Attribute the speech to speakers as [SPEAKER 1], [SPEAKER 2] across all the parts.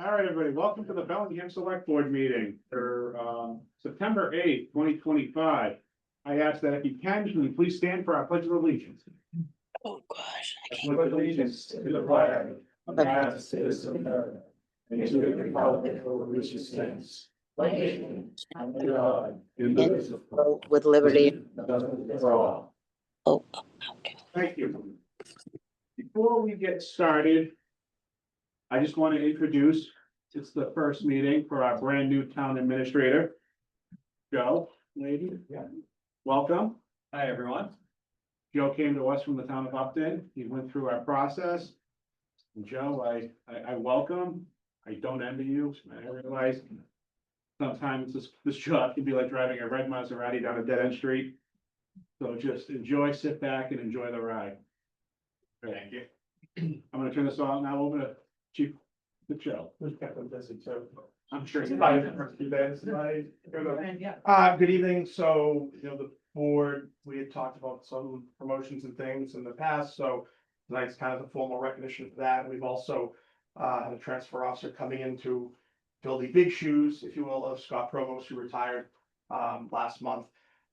[SPEAKER 1] All right, everybody, welcome to the Bellingham Select Board meeting for September 8th, 2025. I ask that if you can you please stand for our pledge of allegiance.
[SPEAKER 2] Oh, gosh. I
[SPEAKER 1] I
[SPEAKER 2] can't.
[SPEAKER 1] pledge allegiance to the flag of the United States of America and to the republic for which it stands, one nation, under God, indivisible,
[SPEAKER 2] With liberty.
[SPEAKER 1] and justice for all.
[SPEAKER 2] Oh, okay.
[SPEAKER 1] Thank you. Before we get started, I just want to introduce, it's the first meeting for our brand new town administrator. Joe, lady, welcome.
[SPEAKER 3] Hi, everyone.
[SPEAKER 1] Joe came to us from the town of Upton. He went through our process. And Joe, I welcome. I don't envy you. I realize sometimes this job can be like driving a red Maserati down a dead end street. So just enjoy, sit back and enjoy the ride.
[SPEAKER 3] Thank you.
[SPEAKER 1] I'm gonna turn this on now over to Chief Joe.
[SPEAKER 3] Who's kept them busy too?
[SPEAKER 1] I'm sure.
[SPEAKER 3] Good evening. So, the board, we had talked about some promotions and things in the past, so tonight's kind of the formal recognition for that. We've also had a transfer officer coming in to fill the big shoes, if you will, of Scott Provost, who retired last month.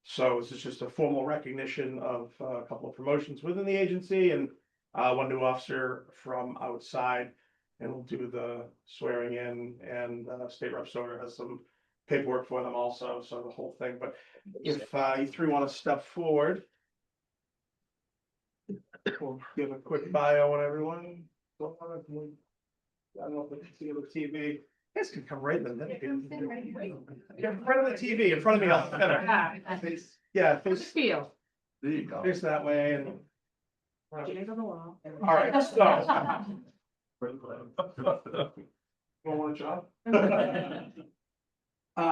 [SPEAKER 3] So this is just a formal recognition of a couple of promotions within the agency and one new officer from outside. And we'll do the swearing in, and State Rep Soder has some paperwork for them also, so the whole thing. But if you three want to step forward, we'll give a quick bio on everyone. I don't know if we can see the TV. You guys can come right in the middle. In front of the TV, in front of me, I'll better. Yeah, face.
[SPEAKER 4] Feel.
[SPEAKER 3] There you go. Face that way and.
[SPEAKER 4] Jay's on the wall.
[SPEAKER 3] All right, so. Want a job? In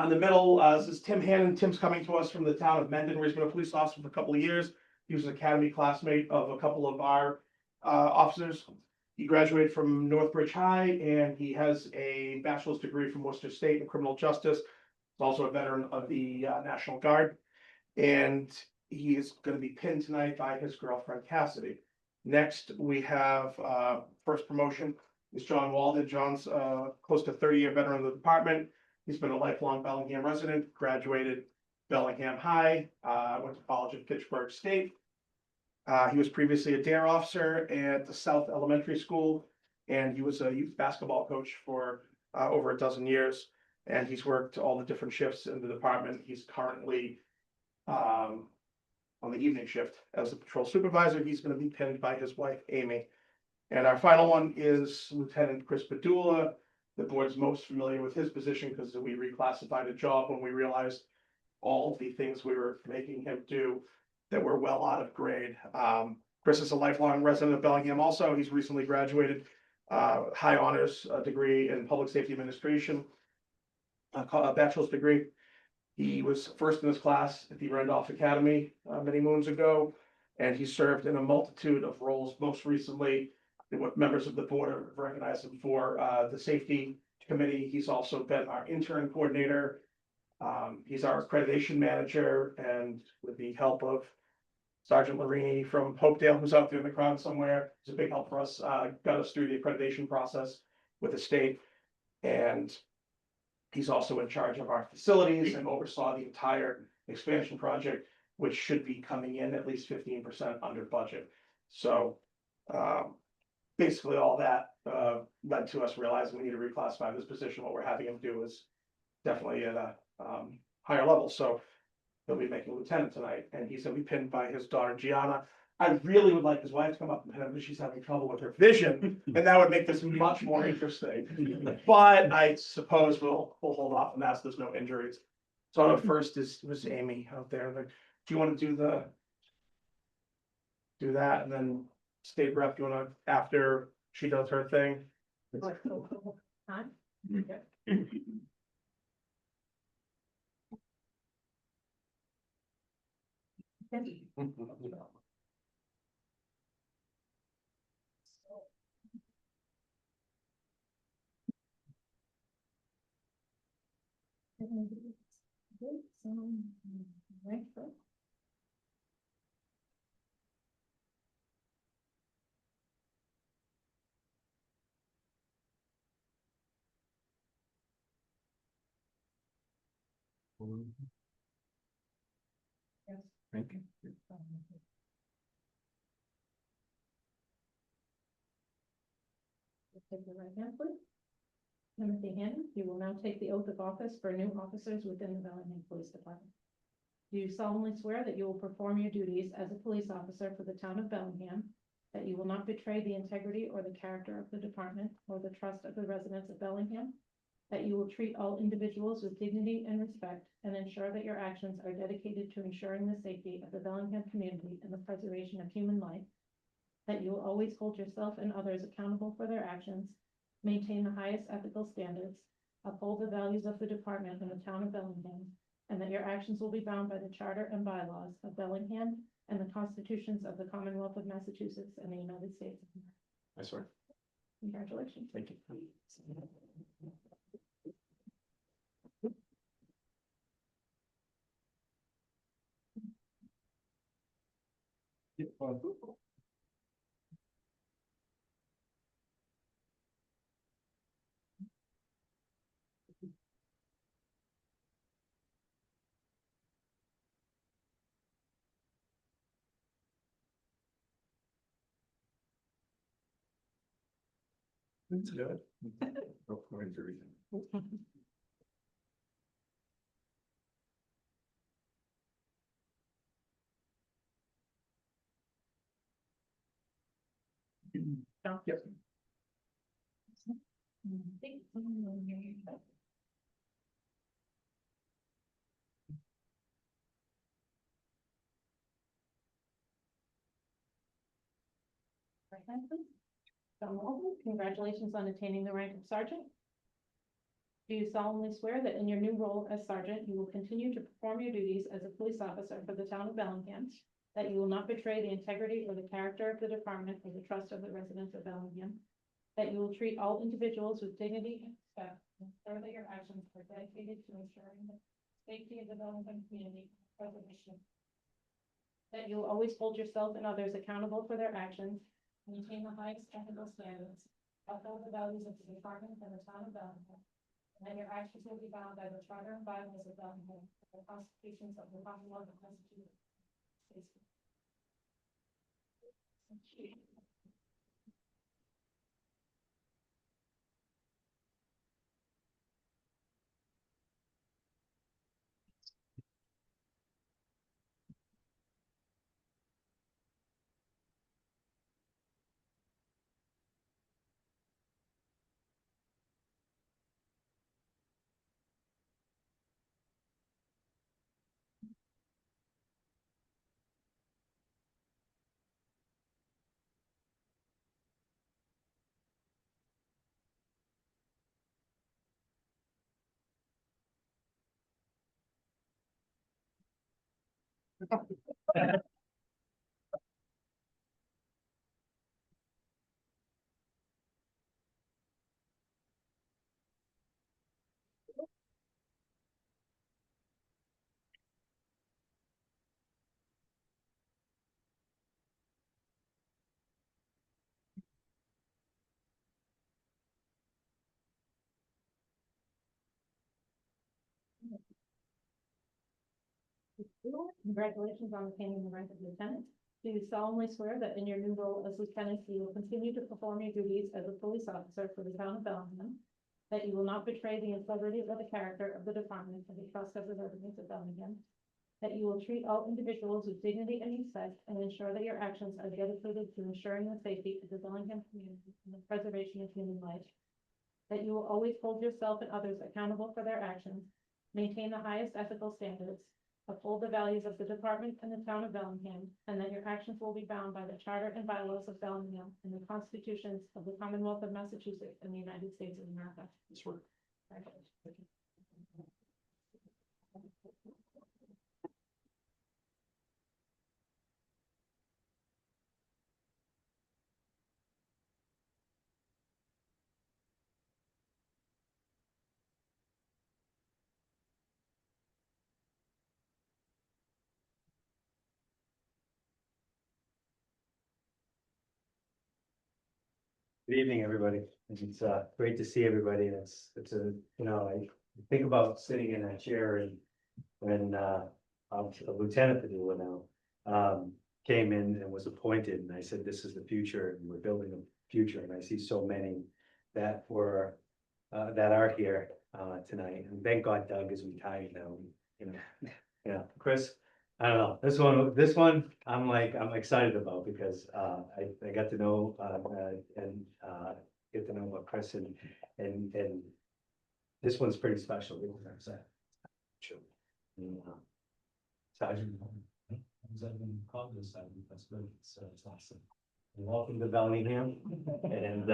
[SPEAKER 3] the middle, this is Tim Hannon. Tim's coming to us from the town of Mendon, where he's been a police officer for a couple of years. He was an academy classmate of a couple of our officers. He graduated from Northbridge High, and he has a bachelor's degree from Worcester State in criminal justice. He's also a veteran of the National Guard, and he is going to be pinned tonight by his girlfriend Cassidy. Next, we have first promotion is John Walden. John's close to 30-year veteran of the department. He's been a lifelong Bellingham resident, graduated Bellingham High, went to college at Pittsburgh State. He was previously a DARE officer at the South Elementary School, and he was a youth basketball coach for over a dozen years. And he's worked all the different shifts in the department. He's currently on the evening shift as the patrol supervisor. He's going to be pinned by his wife, Amy. And our final one is Lieutenant Chris Padula. The board's most familiar with his position because we reclassified a job when we realized all the things we were making him do that were well out of grade. Chris is a lifelong resident of Bellingham also. He's recently graduated high honors degree in public safety administration, a bachelor's degree. He was first in his class at the Randolph Academy many moons ago, and he served in a multitude of roles. Most recently, what members of the board have recognized him for the safety committee. He's also been our intern coordinator. He's our accreditation manager, and with the help of Sergeant Larini from Hopedale, who's out there in the crowd somewhere, he's a big help for us, got us through the accreditation process with the state. And he's also in charge of our facilities and oversaw the entire expansion project, which should be coming in at least 15% under budget. So basically all that led to us realizing we need to reclassify this position. What we're having him do is definitely at a higher level. So he'll be making lieutenant tonight, and he's going to be pinned by his daughter, Gianna. I really would like his wife to come up and pin him, but she's having trouble with her vision, and that would make this much more interesting. But I suppose we'll hold off on that, so there's no injuries. So first was Amy out there. Like, do you want to do that, and then state rep? You want to, after she does her thing?
[SPEAKER 1] Thank you.
[SPEAKER 4] Take the right hand, please. Timothy Hannon, you will now take the oath of office for new officers within the Bellingham Police Department. Do you solemnly swear that you will perform your duties as a police officer for the town of Bellingham, that you will not betray the integrity or the character of the department or the trust of the residents of Bellingham, that you will treat all individuals with dignity and respect and ensure that your actions are dedicated to ensuring the safety of the Bellingham community and the preservation of human life, that you will always hold yourself and others accountable for their actions, maintain the highest ethical standards, uphold the values of the department and the town of Bellingham, and that your actions will be bound by the charter and bylaws of Bellingham and the constitutions of the Commonwealth of Massachusetts and the United States of America.
[SPEAKER 1] I swear.
[SPEAKER 4] Congratulations.
[SPEAKER 1] Thank you. That's good. Go for it. Yep.
[SPEAKER 4] Right hand, please. John Walton, congratulations on attaining the rank of sergeant. Do you solemnly swear that in your new role as sergeant, you will continue to perform your duties as a police officer for the town of Bellingham, that you will not betray the integrity or the character of the department or the trust of the residents of Bellingham, that you will treat all individuals with dignity and respect, and ensure that your actions are dedicated to ensuring the safety of the Bellingham community and preservation, that you will always hold yourself and others accountable for their actions, maintain the highest ethical standards, uphold the values of the department and the town of Bellingham, and that your actions will be bound by the charter and bylaws of Bellingham and the constitutions of the Commonwealth of Massachusetts. Congratulations on attaining the rank of lieutenant. Do you solemnly swear that in your new role as lieutenant, you will continue to perform your duties as a police officer for the town of Bellingham, that you will not betray the integrity or the character of the department and the trust of the residents of Bellingham, that you will treat all individuals with dignity and respect and ensure that your actions are dedicated to ensuring the safety of the Bellingham community and the preservation of human life, that you will always hold yourself and others accountable for their actions, maintain the highest ethical standards, uphold the values of the department and the town of Bellingham, and that your actions will be bound by the charter and bylaws of Bellingham and the constitutions of the Commonwealth of Massachusetts and the United States of America.
[SPEAKER 1] This work.
[SPEAKER 5] Good evening, everybody. It's great to see everybody. It's a, I think about sitting in that chair and when I'm a lieutenant Padula now, came in and was appointed, and I said, this is the future, and we're building a future, and I see so many that were that are here tonight. And thank God Doug is retired now, Chris. I don't know, this one, I'm excited about because I got to know and get to know about Chris and this one's pretty special. Sure. Sergeant. That's good. It's awesome. And welcome to Bellingham. And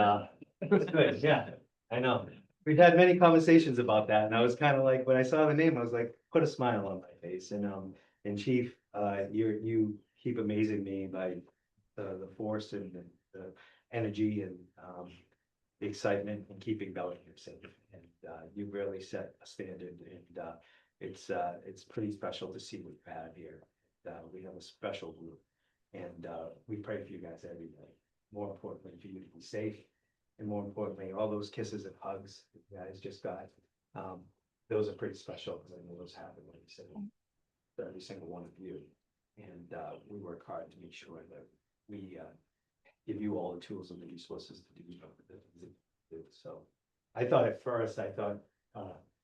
[SPEAKER 5] it's good, yeah, I know. We've had many conversations about that, and I was kind of like, when I saw the name, I was like, put a smile on my face. And Chief, you keep amazing me by the force and the energy and the excitement and keeping Bellingham safe. And you really set a standard, and it's pretty special to see what you have here. We have a special group, and we pray for you guys every day. More importantly, for you to be safe, and more importantly, all those kisses and hugs that you guys just got. Those are pretty special because I know those happen when you say every single one of you. And we work hard to make sure that we give you all the tools and the resources to do what. So I thought at first, the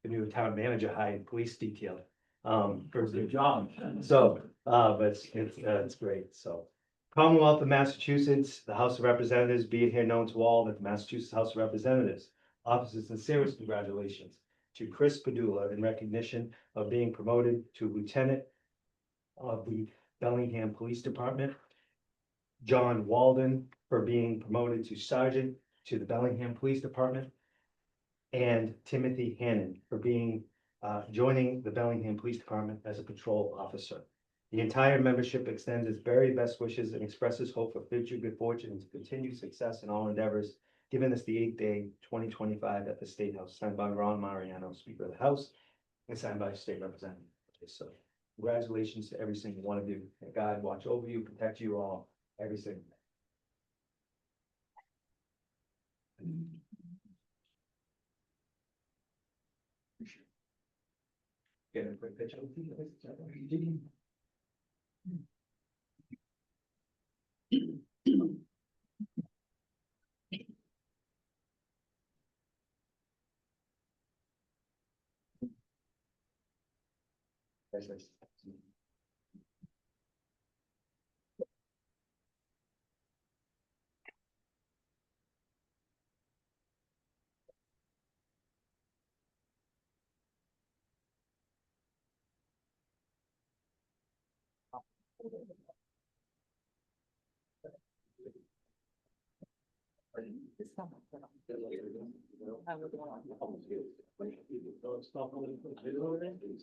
[SPEAKER 5] new town manager hired police detail for the job. So, but it's great. So Commonwealth of Massachusetts, the House of Representatives, be it here known to all that the Massachusetts House of Representatives offers sincerest congratulations to Chris Padula in recognition of being promoted to Lieutenant of the Bellingham Police Department. John Walden for being promoted to Sergeant to the Bellingham Police Department. And Timothy Hannon for being joining the Bellingham Police Department as a patrol officer. The entire membership extends its very best wishes and expresses hope for future good fortune and continued success in all endeavors. Given us the 8th day, 2025 at the State House, signed by Ron Mariano, Speaker of the House, and signed by State Representative. So congratulations to every single one of you. May God watch over you, protect you all, every single day. Get a quick picture.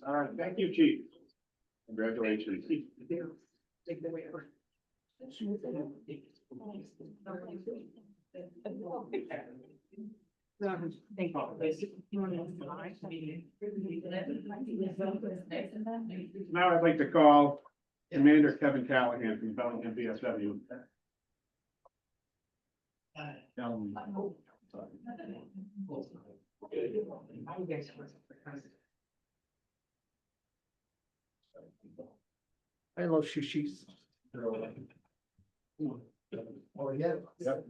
[SPEAKER 1] All right, thank you, Chief. Congratulations. Now I'd like to call Commander Kevin Callahan from Bellingham BSW.
[SPEAKER 3] I love shishis. Oh, yeah.
[SPEAKER 1] Yep.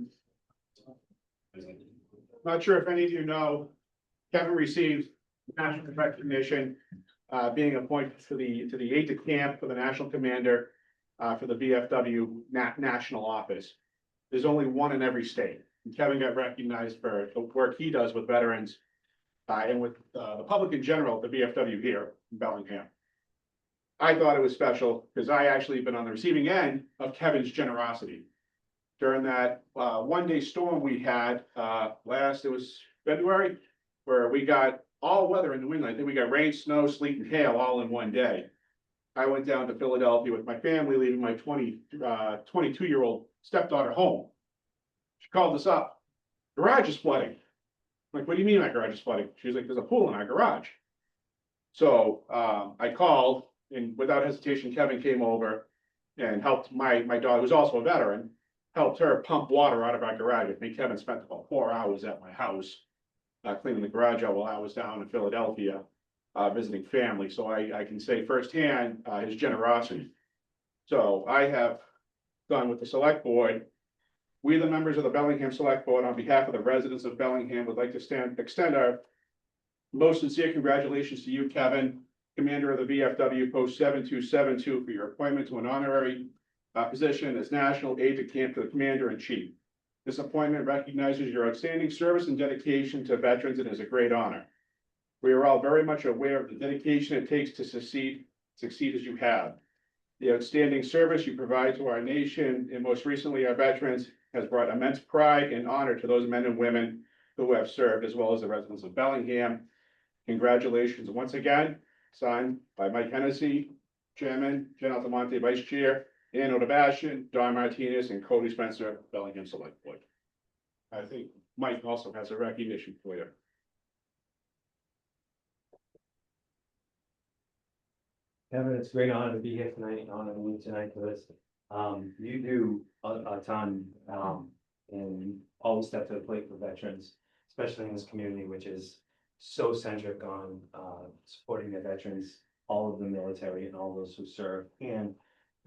[SPEAKER 1] Not sure if any of you know, Kevin received national recognition, being appointed to the aide de camp for the national commander, for the VFW national office. There's only one in every state. And Kevin got recognized for the work he does with veterans, and with the public in general, the VFW here in Bellingham. I thought it was special because I actually been on the receiving end of Kevin's generosity. During that one-day storm we had it was February, where we got all weather in New England. I think we got rain, snow, sleet and hail all in one day. I went down to Philadelphia with my family, leaving my 22-year-old stepdaughter home. She called us up. Garage is flooding. I'm like, what do you mean my garage is flooding? She's like, there's a pool in our garage. So I called, and without hesitation, Kevin came over and helped my daughter, who's also a veteran, helped her pump water out of our garage. I think Kevin spent about 4 hours at my house cleaning the garage out while I was down in Philadelphia visiting family. So I can say firsthand his generosity. So I have gone with the select board. We, the members of the Bellingham Select Board, on behalf of the residents of Bellingham, would like to extend our most sincere congratulations to you, Kevin, Commander of the VFW Post 7272, for your appointment to an honorary position as National Aide de Camp to the Commander-in-Chief. This appointment recognizes your outstanding service and dedication to veterans and is a great honor. We are all very much aware of the dedication it takes to succeed as you have. The outstanding service you provide to our nation, and most recently our veterans, has brought immense pride and honor to those men and women who have served, as well as the residents of Bellingham. Congratulations once again, signed by Mike Hennessy, Chairman, Jen Altamonte, Vice Chair, Ann Odabashian, Don Martinez, and Cody Spencer, Bellingham Select Board. I think Mike also has a recognition for you.
[SPEAKER 5] Kevin, it's a great honor to be here tonight, honor to meet tonight for this. You do a ton, and you always step to the plate for veterans, especially in this community, which is so centric on, supporting the veterans, all of the military and all those who serve, and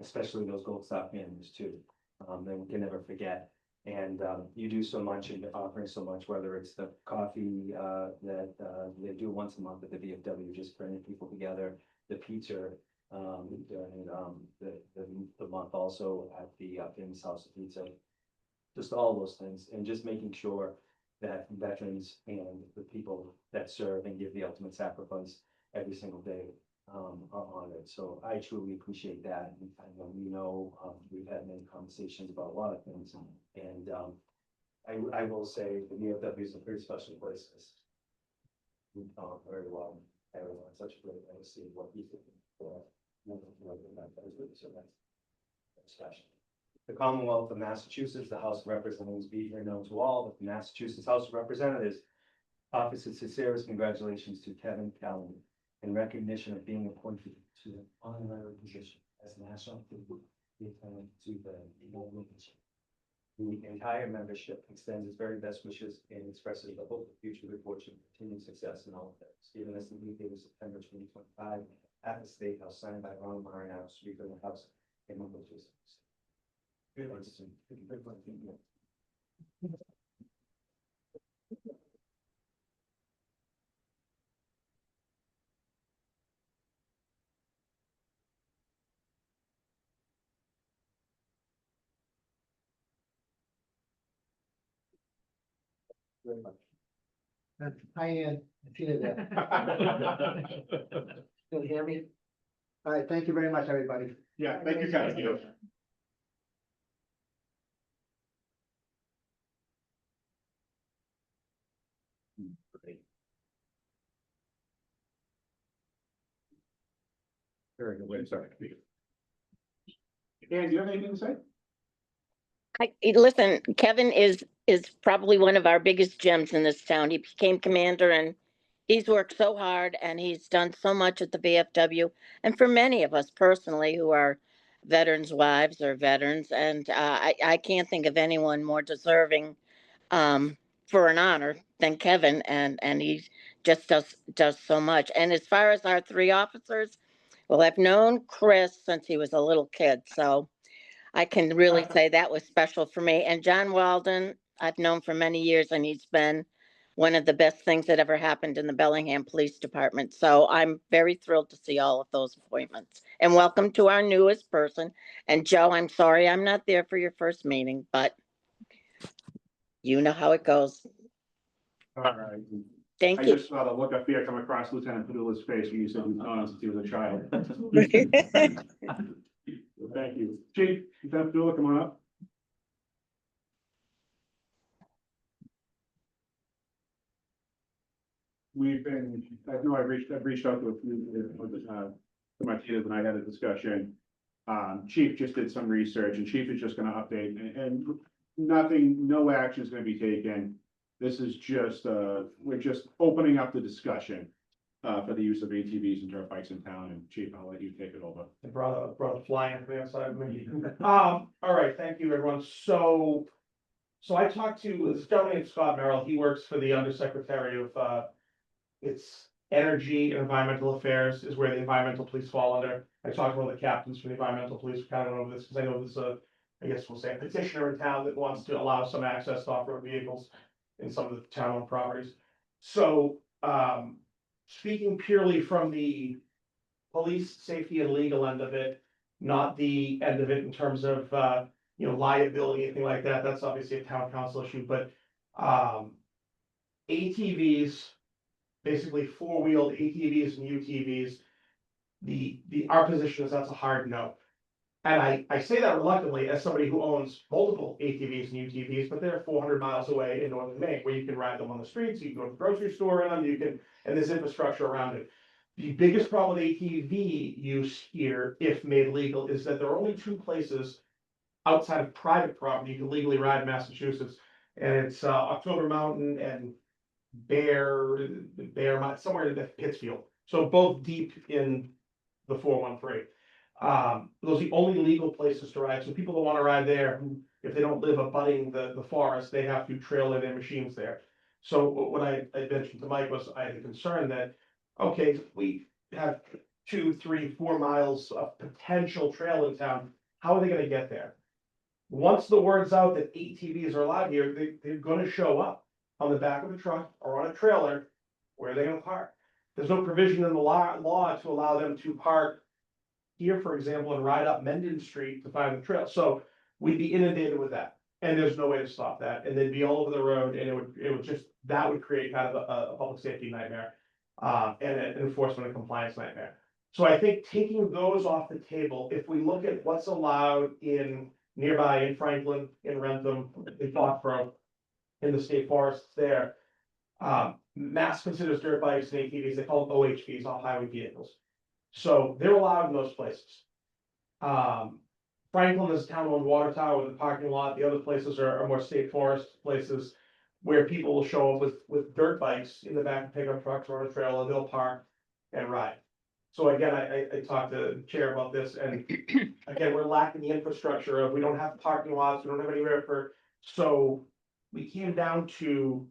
[SPEAKER 5] especially those Gold Star families too, that we can never forget. And, you do so much and offering so much, whether it's the coffee, that, they do once a month at the VFW, just bringing people together, the pizza, during, the month also at the, Famous House of Pizza. Just all those things, and just making sure that veterans and the people that serve and give the ultimate sacrifice every single day, are honored. So I truly appreciate that. And I know, we've had many conversations about a lot of things, and, I will say the VFW is a pretty special place. We've done very well. Everyone, such a great way to see what he's looking for. So that's special. The Commonwealth of Massachusetts, the House of Representatives, be here known to all, but the Massachusetts House of Representatives offers its sincerest congratulations to Kevin Callan in recognition of being appointed to the honorary position as National Lieutenant to the Bellingham. The entire membership extends its very best wishes and expresses the hope of future good fortune, continued success in all affairs. Given this the date of September 2025 at the State House, signed by Ron Mariano, Speaker of the House, in Massachusetts. Very much.
[SPEAKER 6] Hi, Ann. I see you there. Can you hear me? All right, thank you very much, everybody.
[SPEAKER 1] Yeah, thank you, Kevin. Very good. Wait, sorry. Dan, do you have anything to say?
[SPEAKER 2] Listen, Kevin is probably one of our biggest gems in this town. He became commander and he's worked so hard and he's done so much at the VFW. And for many of us personally who are veterans' wives or veterans, and I can't think of anyone more deserving for an honor than Kevin. And he just does so much. And as far as our three officers, well, I've known Chris since he was a little kid, so I can really say that was special for me. And John Walden, I've known for many years, and he's been one of the best things that ever happened in the Bellingham Police Department. So I'm very thrilled to see all of those appointments. And welcome to our newest person. And Joe, I'm sorry I'm not there for your first meeting, but you know how it goes.
[SPEAKER 1] All right.
[SPEAKER 2] Thank
[SPEAKER 1] I
[SPEAKER 2] you.
[SPEAKER 1] just saw the look of fear come across Lieutenant Padula's face when you said he's known since he was a child. Thank you. Chief, Lieutenant Padula, come on up. I know I've reached out to a few, Martinez and I had a discussion. Chief just did some research and Chief is just gonna update and nothing, no action is gonna be taken. This is just, we're just opening up the discussion, for the use of ATVs and dirt bikes in town, and Chief, I'll let you take it over.
[SPEAKER 3] I brought a fly in from the outside of me. All right, thank you, everyone. So I talked to this gentleman named Scott Merrill. He works for the Undersecretary of, it's Energy and Environmental Affairs is where the environmental police fall under. I talked to one of the captains from the environmental police, kind of over this, because I know there's a, I guess we'll say a petitioner in town that wants to allow some access to off-road vehicles in some of the town-owned properties. So, speaking purely from the police safety and legal end of it, not the end of it in terms of, liability, anything like that, that's obviously a town council issue, but, ATVs, basically four-wheeled ATVs and UTVs, our position is that's a hard no. And I say that reluctantly as somebody who owns multiple ATVs and UTVs, but they're 400 miles away in northern Maine, where you can ride them on the streets, you can go to the grocery store in them, and there's infrastructure around it. The biggest problem with ATV use here, if made legal, is that there are only two places outside of private property you can legally ride in Massachusetts. And it's October Mountain and Bear Mountain, somewhere in Pittsfield. So both deep in the 413. Those are the only legal places to ride. So people that want to ride there, if they don't live abutting the forest, they have to trailer their machines there. So what I mentioned to Mike was I had a concern that, okay, we have 2, 3, 4 miles of potential trail in town. How are they going to get there? Once the word's out that ATVs are allowed here, they're going to show up on the back of a truck or on a trailer. Where are they going to park? There's no provision in the law to allow them to park here, for example, and ride up Mendon Street to find the trail. So we'd be inundated with that. And there's no way to stop that. And they'd be all over the road, and it would just, that would create kind of a public safety nightmare. And an enforcement and compliance nightmare. So I think taking those off the table, if we look at what's allowed in nearby in Franklin, in Rentham, in Foxborough, in the state forests there, Mass considers dirt bikes and ATVs, they call them OHVs, off-highway vehicles. So they're allowed in those places. Franklin is a town-owned water tower with a parking lot. The other places are more state forest places where people will show up with dirt bikes in the back of pickup trucks or on a trailer, they'll park and ride. So again, I talked to the chair about this, and again, we're lacking the infrastructure of, we don't have parking lots, we don't have anywhere so we came down to,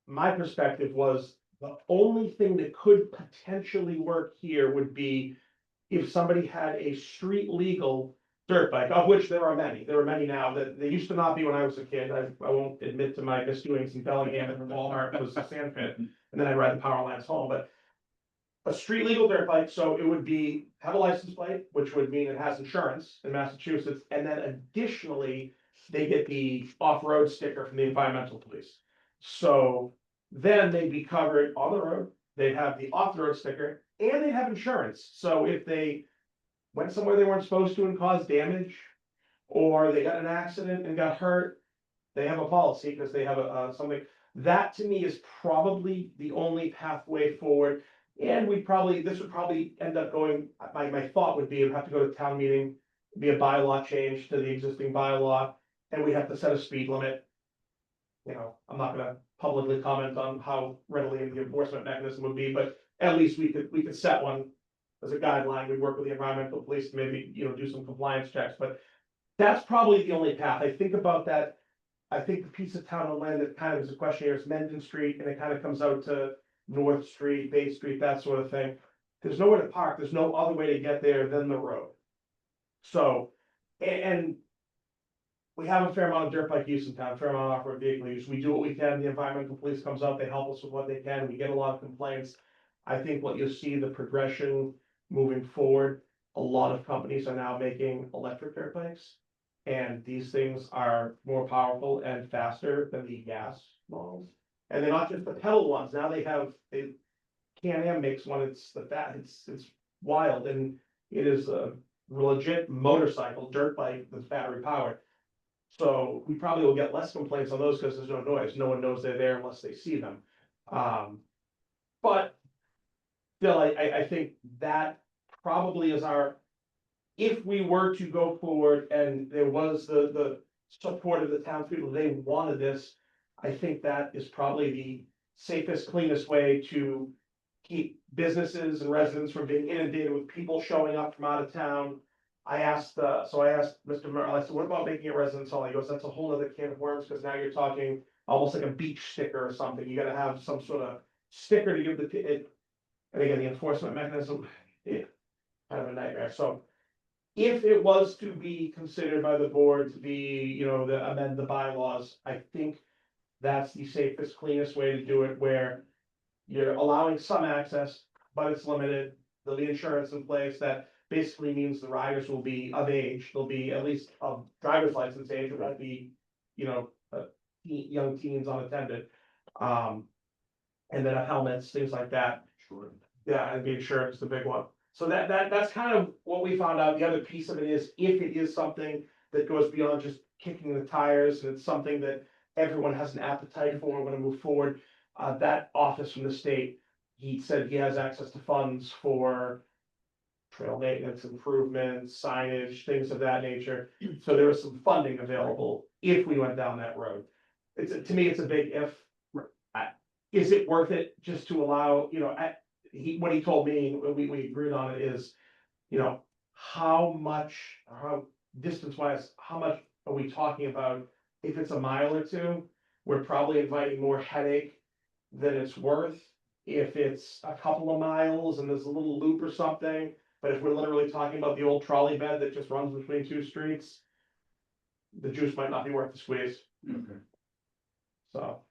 [SPEAKER 3] my perspective was, the only thing that could potentially work here would be if somebody had a street legal dirt bike, of which there are many. There are many now that they used to not be when I was a kid. I won't admit to my misdoings in Bellingham and Walmart was a sand pit, and then I ride the power lines home. But a street legal dirt bike, so it would be have a license plate, which would mean it has insurance in Massachusetts, and then additionally they get the off-road sticker from the environmental police. So then they'd be covered on the road. They'd have the off-road sticker, and they'd have insurance. So if they went somewhere they weren't supposed to and caused damage, or they got in an accident and got hurt, they have a policy because they have something. That to me is probably the only pathway forward. And this would probably end up going, my thought would be, it'd have to go to town meeting, be a bylaw change to the existing bylaw, and we have to set a speed limit. I'm not gonna publicly comment on how readily the enforcement mechanism would be, but at least we could set one as a guideline. We'd work with the environmental police to maybe, do some compliance checks, but that's probably the only path. I think about that. I think the piece of town and land that kind of is a question here is Mendon Street, and it kind of comes out to North Street, Bay Street, that sort of thing. There's nowhere to park. There's no other way to get there than the road. So, and we have a fair amount of dirt bike use in town, a fair amount of off-road vehicle use. We do what we can. The environmental police comes out, they help us with what they can. We get a lot of complaints. I think what you'll see, the progression moving forward, a lot of companies are now making electric dirt bikes. And these things are more powerful and faster than the gas models. And they're not just the pedal ones. Now Can-Am makes one. It's wild, and it is a legit motorcycle, dirt bike that's battery powered. So we probably will get less complaints on those because there's no noise. No one knows they're there unless they see them. But still, I think that probably is our, if we were to go forward and there was the support of the townspeople, they wanted this, I think that is probably the safest, cleanest way to keep businesses and residents from being inundated with people showing up from out of town. I asked Mr. Merrill, I said, what about making it residence only? He goes, that's a whole other can of worms, because now you're talking almost like a beach sticker or something. You gotta have some sort of sticker to give it. And again, the enforcement mechanism, yeah, kind of a nightmare. So if it was to be considered by the board to be, the amend the bylaws, I think that's the safest, cleanest way to do it, where you're allowing some access, but it's limited. There'll be insurance in place that basically means the riders will be of age. They'll be at least of driver's license age. It won't be, young teens unattended. And then have helmets, things like that.
[SPEAKER 1] Sure.
[SPEAKER 3] Yeah, and the insurance, the big one. So that's kind of what we found out. The other piece of it is, if it is something that goes beyond just kicking the tires, and it's something that everyone has an appetite for, want to move forward, that office from the state, he said he has access to funds for trail maintenance, improvements, signage, things of that nature. So there is some funding available if we went down that road. To me, it's a big if. Is it worth it just to allow, what he told me, and we agreed on it, is, how distance wise, how much are we talking about? If it's a mile or two, we're probably inviting more headache than it's worth. If it's a couple of miles and there's a little loop or something, but if we're literally talking about the old trolley bed that just runs between two streets, the juice might not be worth the squeeze.
[SPEAKER 1] Okay.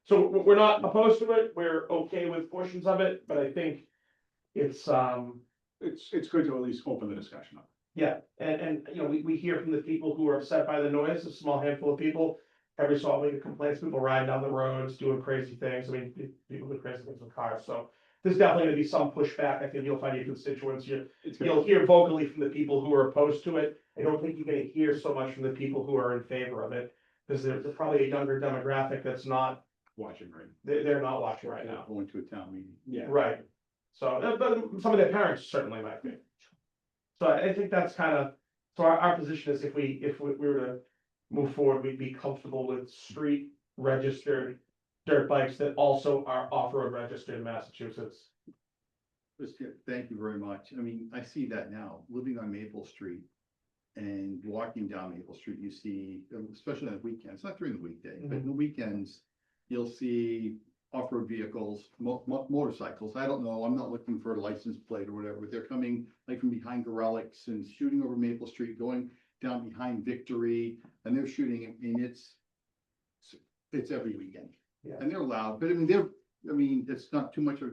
[SPEAKER 3] So we're not opposed to it, we're okay with portions of it, but I think it's,
[SPEAKER 1] It's good to at least open the discussion up.
[SPEAKER 3] yeah, and we hear from the people who are upset by the noise, a small handful of people. Every so often we get complaints, people riding down the roads, doing crazy things. I mean, people do crazy things with cars, so there's definitely gonna be some pushback. I think you'll find your constituents, you'll hear vocally from the people who are opposed to it. I don't think you're gonna hear so much from the people who are in favor of it, because there's probably a younger demographic that's not,
[SPEAKER 1] Watching, right?
[SPEAKER 3] they're not watching right now.
[SPEAKER 1] Going to a town meeting. Yeah.
[SPEAKER 3] Right, so, but some of their parents certainly might be. So I think that's kind of, so our position is, if we were to move forward, we'd be comfortable with street registered dirt bikes that also are off-road registered in Massachusetts.
[SPEAKER 7] Thank you very much. I mean, I see that now, living on Maple Street and walking down Maple Street, you see, especially on the weekends, not during the weekday, but in the weekends, you'll see off-road vehicles, motorcycles. I don't know, I'm not looking for a license plate or whatever, but they're coming like from behind Gorelick's and shooting over Maple Street, going down behind Victory, and they're shooting, and it's every weekend.
[SPEAKER 3] Yeah.
[SPEAKER 7] And they're loud, but I mean, it's not too much of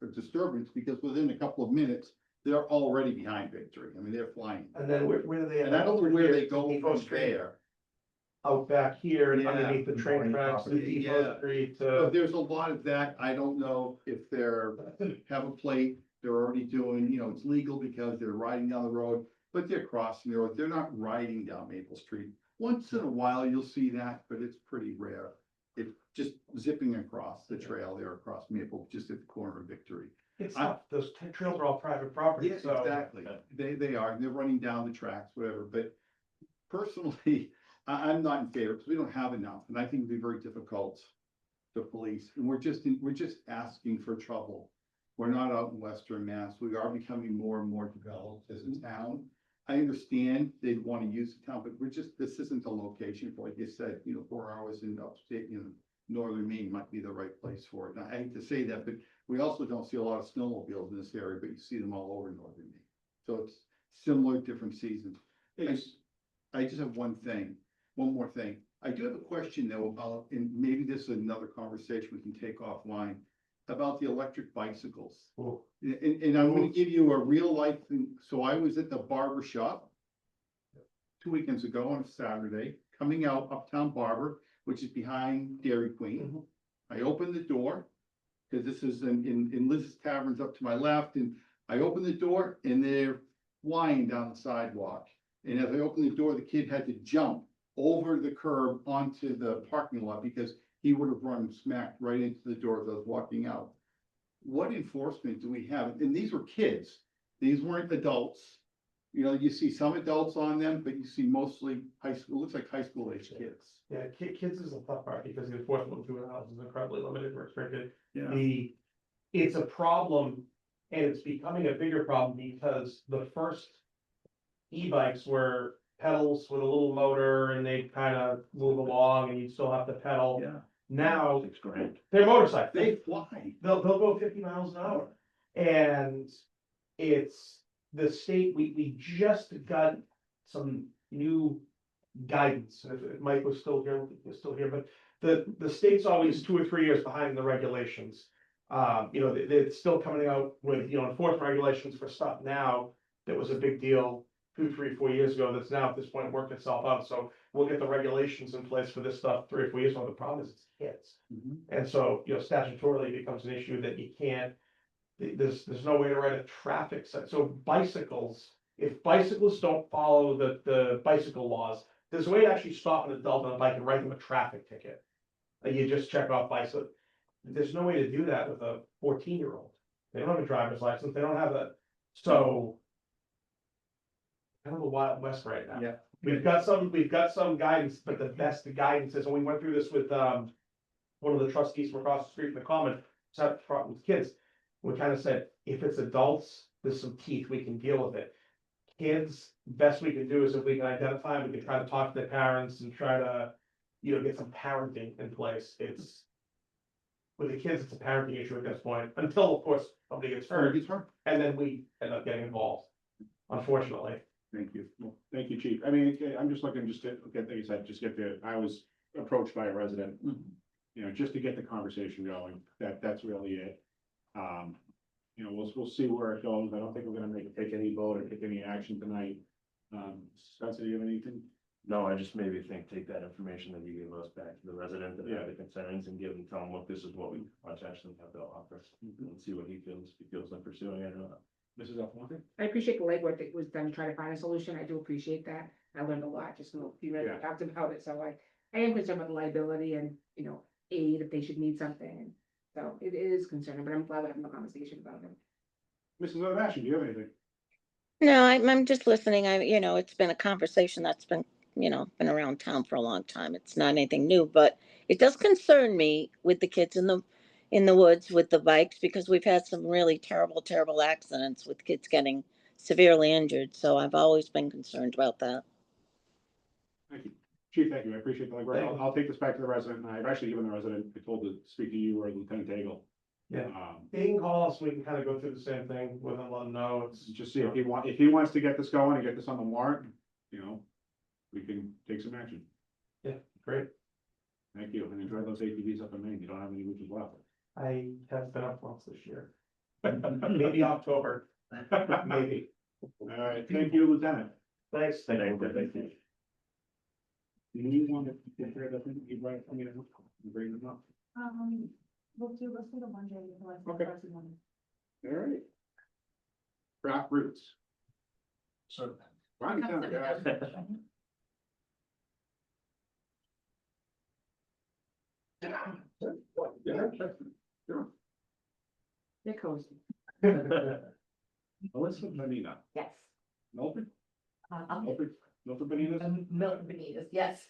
[SPEAKER 7] a disturbance, because within a couple of minutes, they're already behind Victory. I mean, they're flying.
[SPEAKER 3] And then where do they?
[SPEAKER 7] And I don't know where they go
[SPEAKER 3] Depot
[SPEAKER 7] from
[SPEAKER 3] Street,
[SPEAKER 7] there.
[SPEAKER 3] Out back here and
[SPEAKER 7] Yeah.
[SPEAKER 3] underneath the train tracks, the
[SPEAKER 7] Yeah.
[SPEAKER 3] Depot Street,
[SPEAKER 7] So there's a lot of that. I don't know if have a plate, they're already doing, it's legal because they're riding down the road, but they're crossing the road. They're not riding down Maple Street. Once in a while, you'll see that, but it's pretty rare. It's just zipping across the trail there across Maple, just at the corner of Victory.
[SPEAKER 3] it's not, those trails are all private property,
[SPEAKER 7] Yeah,
[SPEAKER 3] so.
[SPEAKER 7] exactly. They are, they're running down the tracks, whatever, but personally, I'm not in favor, because we don't have enough, and I think it'd be very difficult to police, and we're just asking for trouble. We're not out in Western Mass, we are becoming more and more developed as a town. I understand they'd want to use the town, but this isn't the location for, like you said, 4 hours in upstate, northern Maine might be the right place for it. And I hate to say that, but we also don't see a lot of snowmobiles in this area, but you see them all over northern Maine. So it's similar, different seasons. I just have one more thing. I do have a question though about, and maybe this is another conversation we can take offline, about the electric bicycles.
[SPEAKER 3] Ooh.
[SPEAKER 7] And I'm gonna give you a real life thing. So I was at the barber shop 2 weekends ago on a Saturday, coming out Uptown Barber, which is behind Dairy Queen. I opened the door, because this is in Liz's Taverns up to my left, and I opened the door and they're flying down the sidewalk. And as I opened the door, the kid had to jump over the curb onto the parking lot, because he would have run smack right into the door as I was walking out. What enforcement do we have? And these were kids. These weren't adults. You know, you see some adults on them, but you see mostly high school, looks like high school age kids.
[SPEAKER 3] Yeah, kids is a tough part because the enforcement of juveniles is incredibly limited, restricted.
[SPEAKER 7] Yeah.
[SPEAKER 3] It's a problem, and it's becoming a bigger problem because the first e-bikes were pedals with a little motor and they kind of move along and you still have to pedal.
[SPEAKER 7] Yeah.
[SPEAKER 3] Now,
[SPEAKER 1] $6,000.
[SPEAKER 3] they're motorcycles.
[SPEAKER 7] They fly.
[SPEAKER 3] They'll go 50 miles an hour. And it's the state, we just got some new guidance. If Mike was still here, but the state's always 2 or 3 years behind the regulations. You know, they're still coming out with, you know, enforcement regulations for stuff now that was a big deal 2, 3, 4 years ago, that's now at this point worked itself out. So we'll get the regulations in place for this stuff 3 or 4 years ago. The problem is it's kids. And so, you know, statutorily it becomes an issue that you can't, there's no way to write a traffic set. So bicycles, if bicyclists don't follow the bicycle laws, there's a way to actually stop an adult on a bike and write them a traffic ticket. You just check off bicycle. There's no way to do that with a 14-year-old. They don't have a driver's license. They don't have a, so. Kind of a Wild West right now.
[SPEAKER 7] Yeah.
[SPEAKER 3] We've got some guidance, but the best guidance is, and we went through this with, one of the trustees from across the street from the common, set front with kids. We kind of said, if it's adults, there's some teeth, we can deal with it. Kids, best we can do is if we can identify them, we can try to talk to their parents and try to, you know, get some parenting in place. It's, with the kids, it's a parenting issue at this point, until of course somebody gets hurt, and then we end up getting involved, unfortunately.
[SPEAKER 1] Thank you. Well, thank you, chief. I mean, I'm just looking just to get, like you said, just get the, I was approached by a resident, you know, just to get the conversation going. That's really it. You know, we'll see where it goes. I don't think we're gonna take any vote or take any action tonight. Spencer, do you have anything?
[SPEAKER 8] No, I just maybe take that information that you gave us back to the resident that had the concerns and tell him, look, this is what we actually have to offer. And see what he feels, if he feels like pursuing it or not.
[SPEAKER 1] Mrs. Alfonso?
[SPEAKER 9] I appreciate the legwork that was done to try to find a solution. I do appreciate that. I learned a lot, just a few minutes
[SPEAKER 1] Yeah.
[SPEAKER 9] talked about it, so I am concerned about the liability and, you know, aid if they should need something. So it is concerning, but I'm glad we're having a conversation about it.
[SPEAKER 1] Mrs. O'Dashon, do you have anything?
[SPEAKER 2] No, I'm just listening. You know, it's been a conversation that's been, you know, been around town for a long time. It's not anything new, but it does concern me with the kids in the woods with the bikes, because we've had some really terrible accidents with kids getting severely injured. So I've always been concerned about that.
[SPEAKER 1] Thank you. Chief, thank you. I appreciate the legwork.
[SPEAKER 3] Thank you.
[SPEAKER 1] I'll take this back to the resident, and I've actually given the resident, I told to speak to you or Lieutenant Daigle.
[SPEAKER 3] Yeah. They can call us, we can kind of go through the same thing with them, let them know. It's
[SPEAKER 1] Just see if he wants to get this going and get this on the warrant, you know, we can take some action.
[SPEAKER 3] great.
[SPEAKER 1] Thank you, and enjoy those ATVs up in Maine. You don't have any witches left.
[SPEAKER 3] I have been up once this year. Maybe October, maybe.
[SPEAKER 1] All right, thank you, Lieutenant.
[SPEAKER 3] Thanks.
[SPEAKER 8] Thank you.
[SPEAKER 1] Do you want to prepare the thing, you write, I mean, bring them up?
[SPEAKER 4] Let's do the one day.
[SPEAKER 1] Okay. All right. Craft roots.
[SPEAKER 7] So.
[SPEAKER 1] Ronnie, come on, guys.
[SPEAKER 9] They're cozy.
[SPEAKER 1] Melissa Benina,
[SPEAKER 10] Yes.
[SPEAKER 1] Milford,
[SPEAKER 10] I'm
[SPEAKER 1] Milford Beninas.
[SPEAKER 10] Milton Benitez, yes.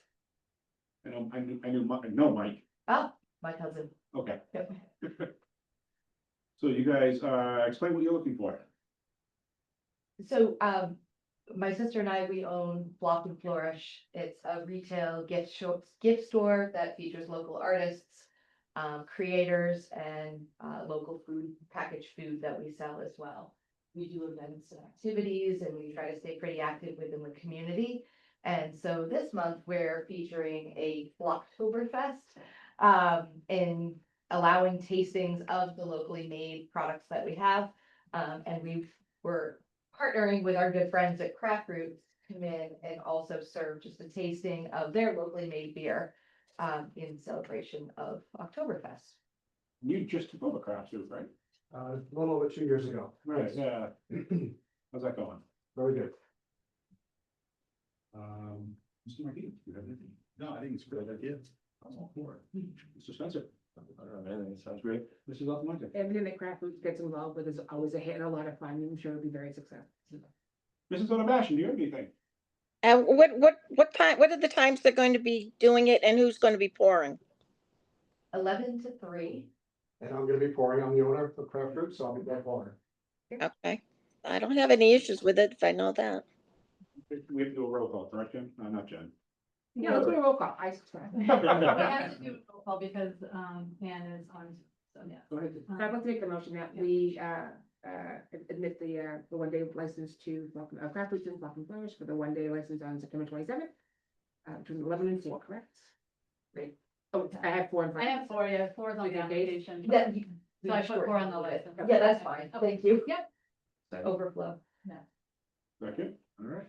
[SPEAKER 1] I know Mike.
[SPEAKER 10] Oh, my cousin.
[SPEAKER 1] Okay,
[SPEAKER 10] Yep.
[SPEAKER 1] so you guys, explain what you're looking for.
[SPEAKER 10] So, my sister and I, we own Block and Flourish. It's a retail gift store that features local artists, creators, and local food, packaged food that we sell as well. We do events and activities, and we try to stay pretty active within the community. And so this month, we're featuring a Blocktoberfest, in allowing tastings of the locally made products that we have. And we're partnering with our good friends at Craft Roots to come in and also serve just a tasting of their locally made beer, in celebration of Oktoberfest.
[SPEAKER 1] You just took over Craft Soup, right?
[SPEAKER 3] A little over 2 years ago.
[SPEAKER 1] Right, yeah. How's that going?
[SPEAKER 3] Very good.
[SPEAKER 1] Mr. Marquis, you have anything?
[SPEAKER 7] No, I think it's a great idea.
[SPEAKER 1] Mr. Spencer,
[SPEAKER 8] I don't know, man, it sounds great.
[SPEAKER 1] Mrs. Altamonte,
[SPEAKER 9] Everything that Craft Foods gets involved with is always a hit and a lot of fun. I'm sure it'll be very successful.
[SPEAKER 1] Mrs. Onabashan, do you have anything?
[SPEAKER 2] What time, what are the times they're going to be doing it and who's going to be pouring?
[SPEAKER 10] 11 to 3.
[SPEAKER 6] And I'm gonna be pouring, I'm the owner of Craft Fruit, so I'll be that owner.
[SPEAKER 2] Okay, I don't have any issues with it if I know that.
[SPEAKER 1] We have to do a roll call, correct, Jen? No, not Jen.
[SPEAKER 9] Yeah, let's do a roll call. I subscribe.
[SPEAKER 4] We have to do a roll call because, Ann is on, so yeah.
[SPEAKER 1] Go ahead.
[SPEAKER 9] I'd like to make the motion that we, admit the one-day license to Craft Foods and Welcome Flourish for the one-day license on September 27th. Between 11 and 4, correct? Great. Oh, I have 4 in front.
[SPEAKER 4] I have 4, yeah, 4 is on the
[SPEAKER 9] Okay.
[SPEAKER 4] application.
[SPEAKER 10] That,
[SPEAKER 4] So I put 4 on the license.
[SPEAKER 10] yeah, that's fine. Thank you.
[SPEAKER 4] Yep.
[SPEAKER 10] Overflow.
[SPEAKER 1] Second, all right.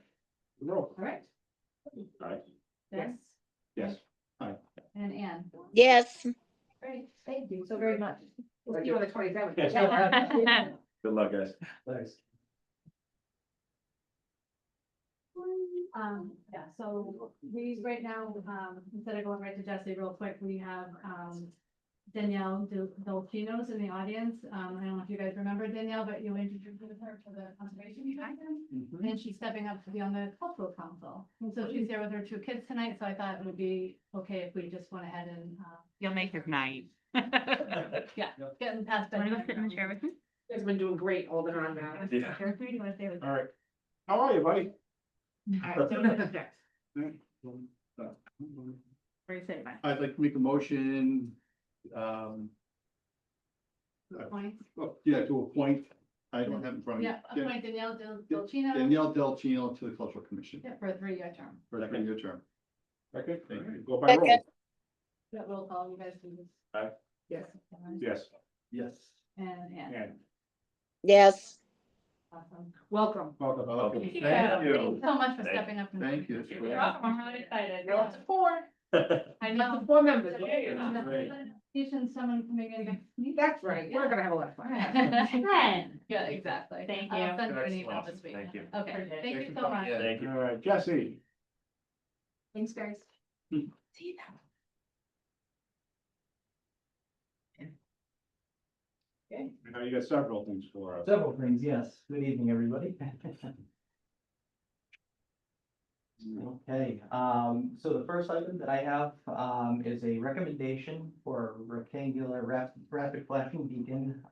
[SPEAKER 1] Roll.
[SPEAKER 4] All right.
[SPEAKER 1] Aye.
[SPEAKER 4] Dennis
[SPEAKER 1] Yes.
[SPEAKER 4] and Ann.
[SPEAKER 2] Yes,
[SPEAKER 10] Great, thank you so very much.
[SPEAKER 9] We'll see you on the 27th.
[SPEAKER 8] Good luck, guys.
[SPEAKER 5] Thanks.
[SPEAKER 4] Yeah, so we, right now, instead of going right to Jesse real quick, we have, Danielle Dolcinos in the audience. I don't know if you guys remember Danielle, but you introduced her to the conservation commission. And she's stepping up to be on the cultural council. And so she's there with her 2 kids tonight, so I thought it would be okay if we just went ahead and,
[SPEAKER 11] You'll make his night.
[SPEAKER 4] yeah, getting past.
[SPEAKER 11] Want to go sit in the chair with me?
[SPEAKER 9] You guys have been doing great holding on now.
[SPEAKER 11] Chair with me? Do you want to stay with
[SPEAKER 1] All right. How are you, buddy?
[SPEAKER 9] All right, so no objects.
[SPEAKER 11] Where you sit?
[SPEAKER 7] I'd like to make a motion,
[SPEAKER 4] Appoint,
[SPEAKER 7] to appoint, I don't have it in front of me.
[SPEAKER 4] yeah, appoint Danielle Dolcino.
[SPEAKER 7] Danielle Delchino to the Cultural Commission
[SPEAKER 4] Yeah, for a 3-year term.
[SPEAKER 7] for a 3-year term.
[SPEAKER 1] Second,
[SPEAKER 7] Thank you.
[SPEAKER 1] go by roll.
[SPEAKER 4] That roll call, you guys do this.
[SPEAKER 9] Yes.
[SPEAKER 1] Yes.
[SPEAKER 5] Yes.
[SPEAKER 4] And Ann.
[SPEAKER 1] And
[SPEAKER 2] yes.
[SPEAKER 4] Awesome.
[SPEAKER 9] Welcome.
[SPEAKER 1] welcome.
[SPEAKER 8] Welcome.
[SPEAKER 4] Thank you.
[SPEAKER 8] Thank you.
[SPEAKER 4] Thank you so much for
[SPEAKER 8] Thank-
[SPEAKER 4] stepping up. and-
[SPEAKER 7] Thank you.
[SPEAKER 4] You're welcome. I'm really excited.
[SPEAKER 9] You're up to 4.
[SPEAKER 4] I know.
[SPEAKER 9] Up to 4 members.
[SPEAKER 1] Great.
[SPEAKER 4] Isn't someone coming in?
[SPEAKER 9] That's right. We're gonna have a lot of fun.
[SPEAKER 4] Yeah, exactly.
[SPEAKER 11] Thank
[SPEAKER 4] I'll
[SPEAKER 11] you.
[SPEAKER 4] send you an
[SPEAKER 8] Excellent.
[SPEAKER 4] email this week.
[SPEAKER 8] Thank you.
[SPEAKER 4] Okay, thank you so much.
[SPEAKER 8] Thank you.
[SPEAKER 1] All right, Jesse.
[SPEAKER 9] Thanks, guys.
[SPEAKER 11] See you now.
[SPEAKER 1] I know you got several things for us.
[SPEAKER 5] Several things, yes. Good evening, everybody. Okay, so the first item that I have, is a recommendation for rectangular rapid flashing beacon.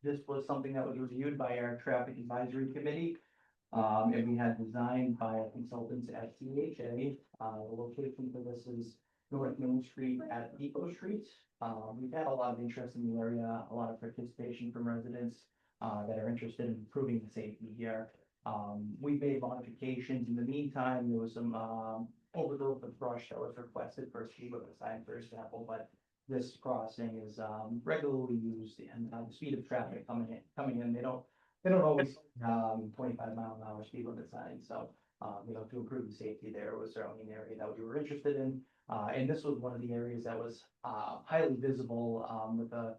[SPEAKER 5] This was something that was reviewed by our traffic advisory committee. And we had designed by consultants at CHA. The location for this is North Main Street at Depot Street. We've had a lot of interest in the area, a lot of participation from residents, that are interested in improving the safety here. We made modifications. In the meantime, there was some, overgrowth of brush that was requested for a speed limit sign, for example, but this crossing is, regularly used, and, the speed of traffic coming in, they don't always, 25-mile-an-hour speed limit signs, so, to improve the safety there was certainly an area that we were interested in. And this was one of the areas that was, highly visible, with the,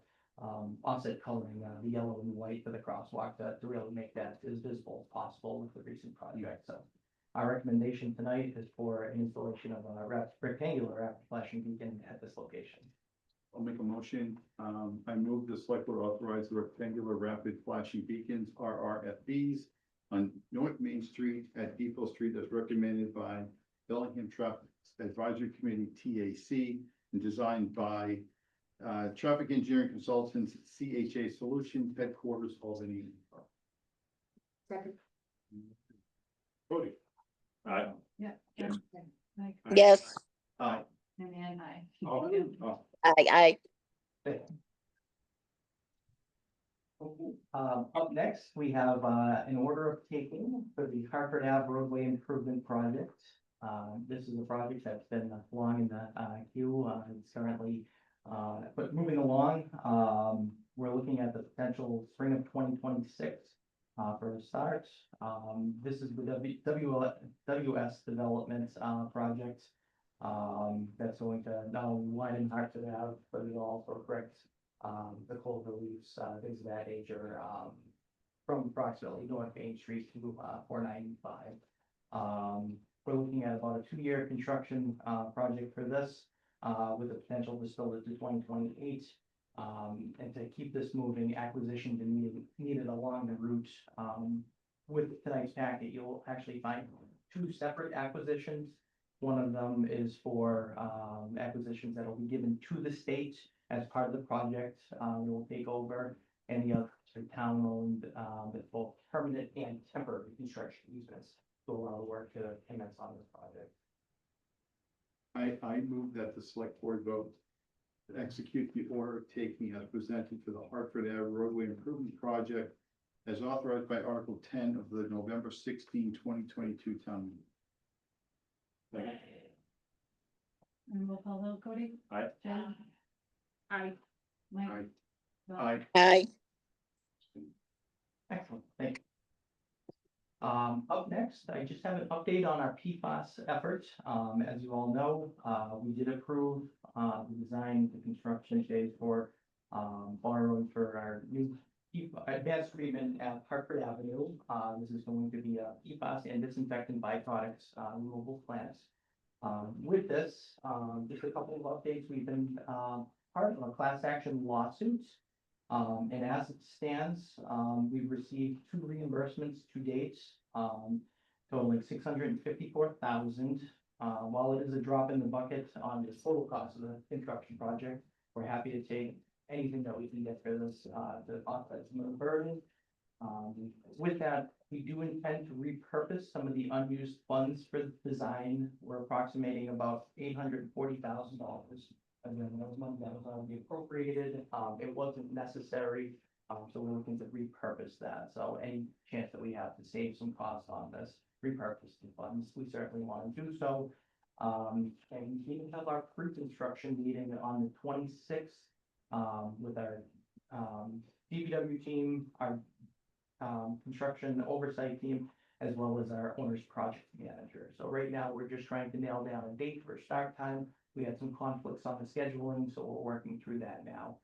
[SPEAKER 5] offset coloring, the yellow and white for the crosswalk to really make that as visible as possible with the recent project. So our recommendation tonight is for an installation of a rectangular rapid flashing beacon at this location.
[SPEAKER 7] I'll make a motion. I move the select board authorize the rectangular rapid flashing beacons, RRFBs, on North Main Street at Depot Street as recommended by Bellingham Traffic Advisory Committee, TAC, and designed by Traffic Engineering Consultants, CHA Solutions, Headquarters, Albany.
[SPEAKER 9] Second.
[SPEAKER 1] Cody.
[SPEAKER 8] Aye.
[SPEAKER 4] Yeah.
[SPEAKER 1] Yes.
[SPEAKER 4] Mike,
[SPEAKER 2] Yes,
[SPEAKER 7] Aye.
[SPEAKER 4] and Ann, aye.
[SPEAKER 1] Oh,
[SPEAKER 2] I,
[SPEAKER 5] Up next, we have, an order of taking for the Hartford Ave roadway improvement project. This is a project that's been long in the, queue, it's currently, but moving along, we're looking at the potential spring of 2026, for a start. This is the WS Development, project. That's going to not only widen Hartford Ave, but it also correct, the clover leaves, things of that nature, from approximately North Main Street to, 495. We're looking at about a 2-year construction, project for this.
[SPEAKER 12] with the potential to spill it to 2028. And to keep this moving, acquisitions are needed along the route. With tonight's packet, you'll actually find two separate acquisitions. One of them is for acquisitions that will be given to the state as part of the project. We will take over, and the other are town-owned, with both permanent and temporary construction easements to allow the work to commence on this project.
[SPEAKER 7] I move that the select board vote to execute the order taking as presented for the Hartford Ave roadway improvement project as authorized by Article 10 of the November 16, 2022 town meeting.
[SPEAKER 4] And we'll call vote, Cody?
[SPEAKER 8] Aye.
[SPEAKER 4] Jen?
[SPEAKER 9] Aye.
[SPEAKER 4] Mike?
[SPEAKER 7] Aye.
[SPEAKER 4] Bill?
[SPEAKER 7] Aye.
[SPEAKER 2] Aye.
[SPEAKER 12] Excellent, thank you. Up next, I just have an update on our PFAS efforts. As you all know, we did approve, the design, the construction phase for, borrowing for our new advanced treatment at Hartford Avenue. This is going to be a PFAS and disinfectant byproducts, removal plant. With this, just a couple of updates. We've been, part of a class action lawsuit. And as it stands, we've received 2 reimbursements to date, totaling $654,000. While it is a drop in the bucket on the total cost of the construction project, we're happy to take anything that we can get for this, to offset some of the burden. With that, we do intend to repurpose some of the unused funds for the design. We're approximating about $840,000. Again, that was money that was already appropriated. It wasn't necessary, so we're looking to repurpose that. So any chance that we have to save some costs on this, repurpose the funds, we certainly want to do so. And we even have our pre-construction meeting on the 26th, with our, DPW team, our, construction oversight team, as well as our owner's project manager. So right now, we're just trying to nail down a date for start time. We had some conflicts on the scheduling, so we're working through that now.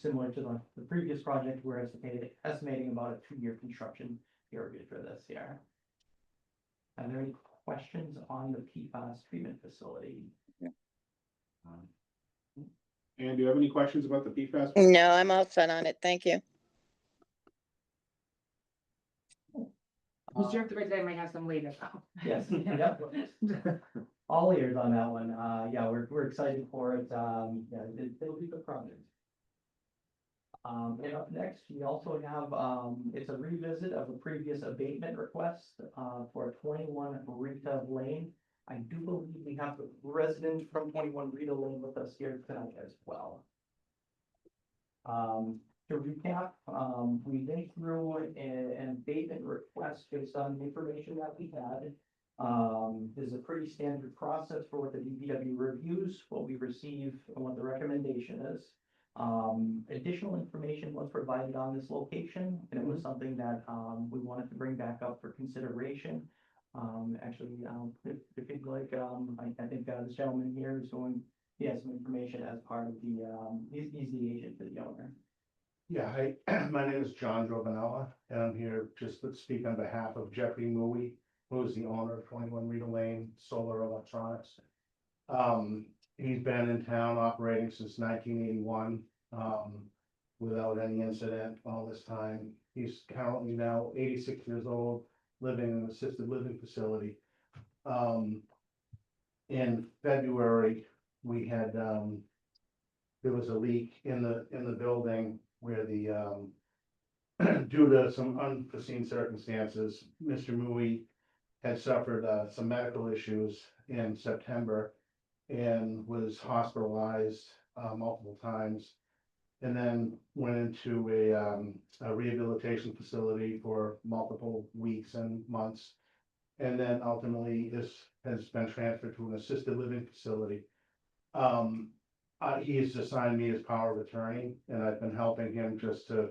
[SPEAKER 12] Similar to the previous project, we're estimating about a 2-year construction period for this year. Are there any questions on the PFAS treatment facility?
[SPEAKER 1] And do you have any questions about the PFAS?
[SPEAKER 2] No, I'm all set on it. Thank you.
[SPEAKER 9] Mr. Director, today might have some later.
[SPEAKER 12] Yes, yep. All ears on that one. Yeah, we're excited for it. Yeah, it'll be a good project. And up next, we also have, it's a revisit of a previous abatement request, for 21 Rita Lane. I do believe we have a resident from 21 Rita Lane with us here tonight as well. To recap, we went through an abatement request based on the information that we had. There's a pretty standard process for what the DPW reviews, what we receive, and what the recommendation is. Additional information was provided on this location, and it was something that we wanted to bring back up for consideration. Actually, if you'd like, I think this gentleman here is going, he has some information as part of the, he's the agent for the owner.
[SPEAKER 6] Yeah, hi, my name is John Drovanella, and I'm here just to speak on behalf of Jeffrey Mui, who is the owner of 21 Rita Lane Solar Electronics. He's been in town operating since 1981, without any incident all this time. He's currently now 86 years old, living in an assisted living facility. In February, we had, there was a leak in the building where the, due to some unforeseen circumstances, Mr. Mui had suffered some medical issues in September and was hospitalized multiple times, and then went into a rehabilitation facility for multiple weeks and months, and then ultimately has been transferred to an assisted living facility. He has assigned me as power of attorney, and I've been helping him just to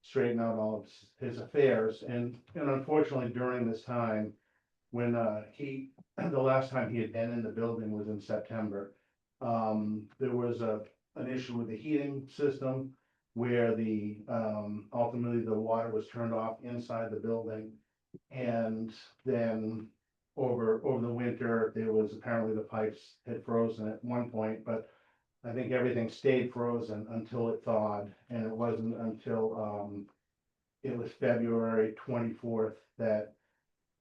[SPEAKER 6] straighten out all of his affairs. And unfortunately, during this time, when the last time he had been in the building was in September, there was an issue with the heating system where ultimately the water was turned off inside the building, and then over the winter, there was apparently the pipes had frozen at one point, but I think everything stayed frozen until it thawed, and it wasn't until, it was February 24th that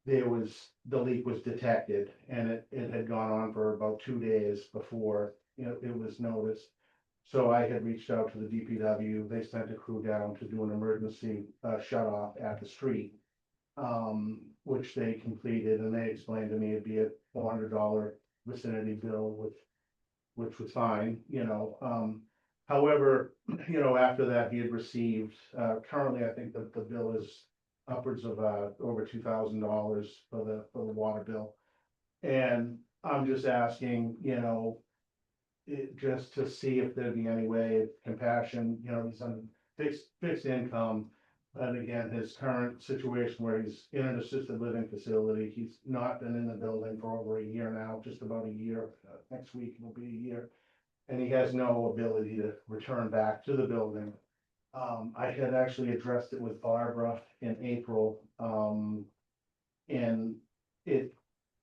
[SPEAKER 6] the leak was detected, and it had gone on for about 2 days before, it was noticed. So I had reached out to the DPW, they sent a crew down to do an emergency, shut off at the street. Which they completed, and they explained to me it'd be a $400 vicinity bill, which was fine, However, after that, he had received, currently, I think the bill is upwards of, over $2,000 for the water bill. And I'm just asking, just to see if there'd be any way of compassion, he's on fixed income. And again, his current situation where he's in an assisted living facility, he's not been in the building for over a year now, just about a year. Next week will be a year. And he has no ability to return back to the building. I had actually addressed it with Barbara in April. And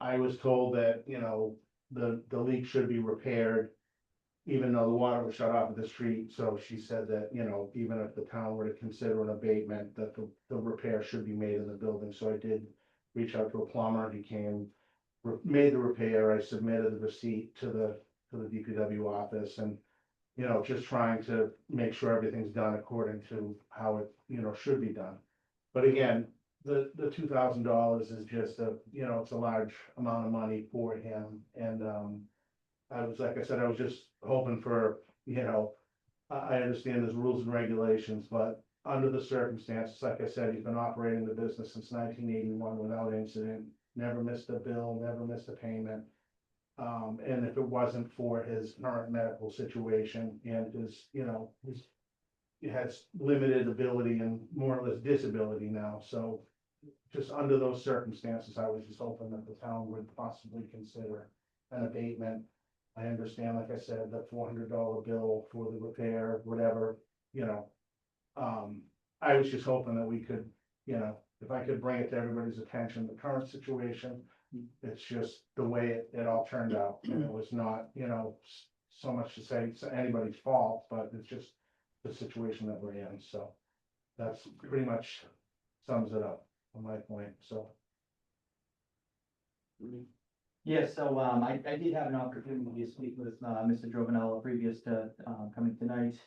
[SPEAKER 6] I was told that, the leak should be repaired, even though the water was shut off at the street. So she said that, even if the town were to consider an abatement, that the repair should be made in the building. So I did reach out to a plumber. He came, made the repair. I submitted the receipt to the DPW office, and, just trying to make sure everything's done according to how it, should be done. But again, the $2,000 is just it's a large amount of money for him. And, like I said, I was just hoping for, I understand there's rules and regulations, but under the circumstances, like I said, he's been operating the business since 1981 without incident, never missed a bill, never missed a payment. And if it wasn't for his current medical situation and he has limited ability and more or less disability now, so just under those circumstances, I was just hoping that the town would possibly consider an abatement. I understand, like I said, the $400 bill for the repair, whatever, I was just hoping that we could, if I could bring it to everybody's attention, the current situation, it's just the way it all turned out. And it was not, so much to say it's anybody's fault, but it's just the situation that we're in. So that's pretty much sums it up from my point, so.
[SPEAKER 12] Yeah, so, I did have an opportunity to speak with, Mr. Drovenella previous to, coming tonight.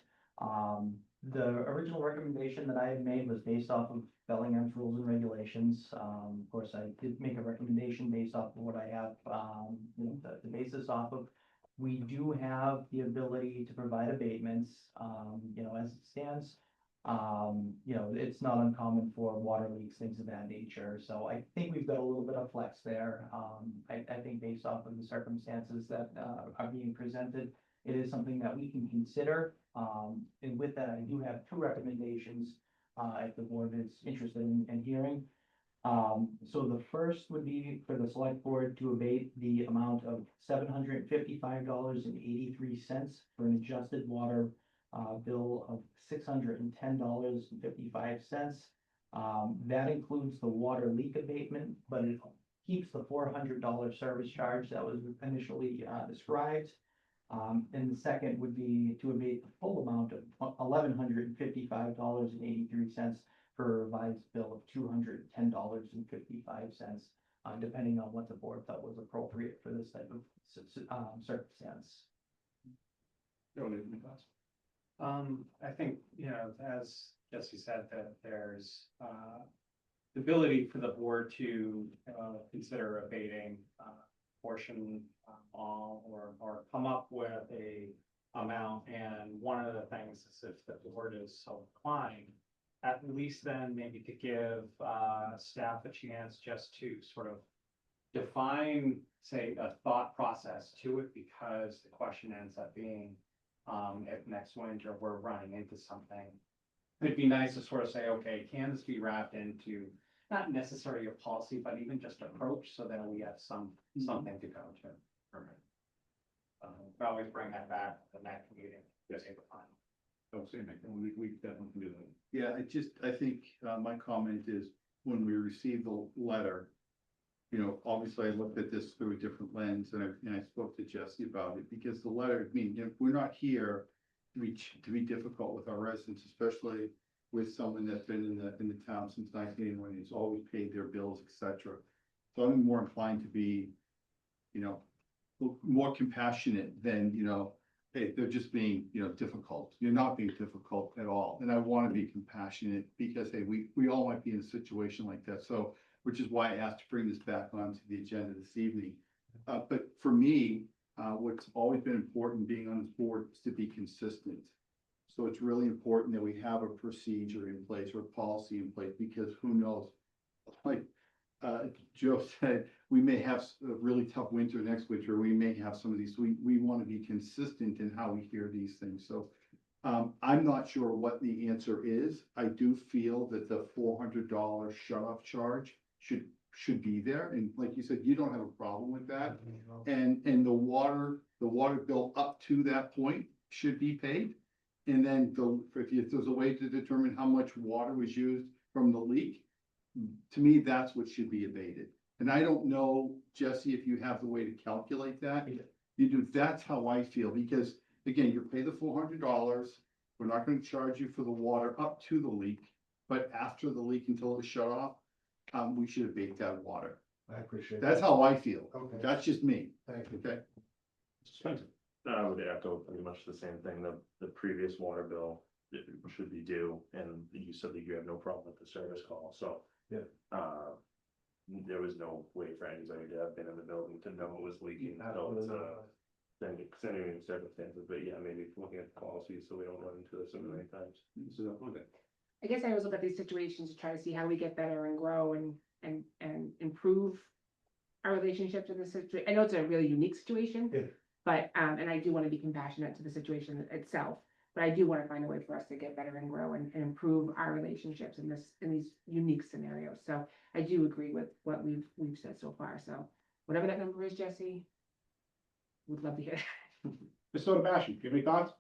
[SPEAKER 12] The original recommendation that I had made was based off of Bellingham's rules and regulations. Of course, I did make a recommendation based off of what I have, the basis off of. We do have the ability to provide abatements, as it stands. It's not uncommon for water leaks, things of that nature. So I think we've got a little bit of flex there. I think based off of the circumstances that, are being presented, it is something that we can consider. And with that, I do have two recommendations, if the board is interested in hearing. So the first would be for the select board to abate the amount of $755.83 for an adjusted water bill of $610.55. That includes the water leak abatement, but it keeps the $400 service charge that was initially described. And the second would be to abate the full amount of $1,155.83 for a revised bill of $210.55, depending on what the board thought was appropriate for this type of circumstance.
[SPEAKER 13] I think, as Jesse said, that there's the ability for the board to consider abating portion all or come up with a amount. And one of the things is if the board is so inclined, at least then maybe to give staff a chance just to sort of define, say, a thought process to it, because the question ends up being, if next winter we're running into something, it'd be nice to sort of say, okay, can this be wrapped into not necessarily a policy, but even just approach, so that we have something to go to. We always bring that back to the next meeting.
[SPEAKER 1] Yes. Don't say anything, we definitely can do that.
[SPEAKER 7] Yeah, I think, my comment is, when we received the letter, you know, obviously I looked at this through a different lens and I spoke to Jesse about it because the letter, I mean, you know, we're not here to be difficult with our residents, especially with someone that's been in the town since 1981, who's always paid their bills, et cetera. So I'm more inclined to be, you know, more compassionate than, you know, hey, they're just being, you know, difficult. You're not being difficult at all. And I want to be compassionate because, hey, we all might be in a situation like that. So, which is why I asked to bring this back onto the agenda this evening. But for me, what's always been important being on this board is to be consistent. So it's really important that we have a procedure in place or a policy in place, because who knows? Like Joe said, we may have a really tough winter next winter. We may have some of these. We want to be consistent in how we hear these things. So I'm not sure what the answer is. I do feel that the $400 shut-off charge should be there. And like you said, you don't have a problem with that. And the water bill up to that point should be paid. And then if there's a way to determine how much water was used from the leak, to me, that's what should be abated. And I don't know, Jesse, if you have the way to calculate that. You do, that's how I feel, because again, you pay the $400. We're not going to charge you for the water up to the leak, but after the leak until it was shut off, we should abate that water.
[SPEAKER 6] I appreciate
[SPEAKER 7] That's
[SPEAKER 6] that.
[SPEAKER 7] how I feel.
[SPEAKER 6] Okay.
[SPEAKER 7] That's just me.
[SPEAKER 6] Thank you.
[SPEAKER 7] Okay.
[SPEAKER 1] Spencer.
[SPEAKER 8] I would echo pretty much the same thing. The previous water bill should be due, and you said that you have no problem with the service call, so.
[SPEAKER 6] Yeah.
[SPEAKER 8] There was no way for anybody to have been in the building to know it was leaking, so it's extenuating circumstances, but yeah, maybe looking at the policies so we don't run into this so many times.
[SPEAKER 1] So, okay.
[SPEAKER 9] I guess I always look at these situations to try to see how we get better and grow and improve our relationship to the situation. I know it's a really unique situation.
[SPEAKER 6] Yeah.
[SPEAKER 9] But, and I do want to be compassionate to the situation itself, but I do want to find a way for us to get better and grow and improve our relationships in these unique scenarios. So I do agree with what we've said so far. So whatever that number is, Jesse, we'd love to hear.
[SPEAKER 1] Ms. Sotomayor, do you have any thoughts?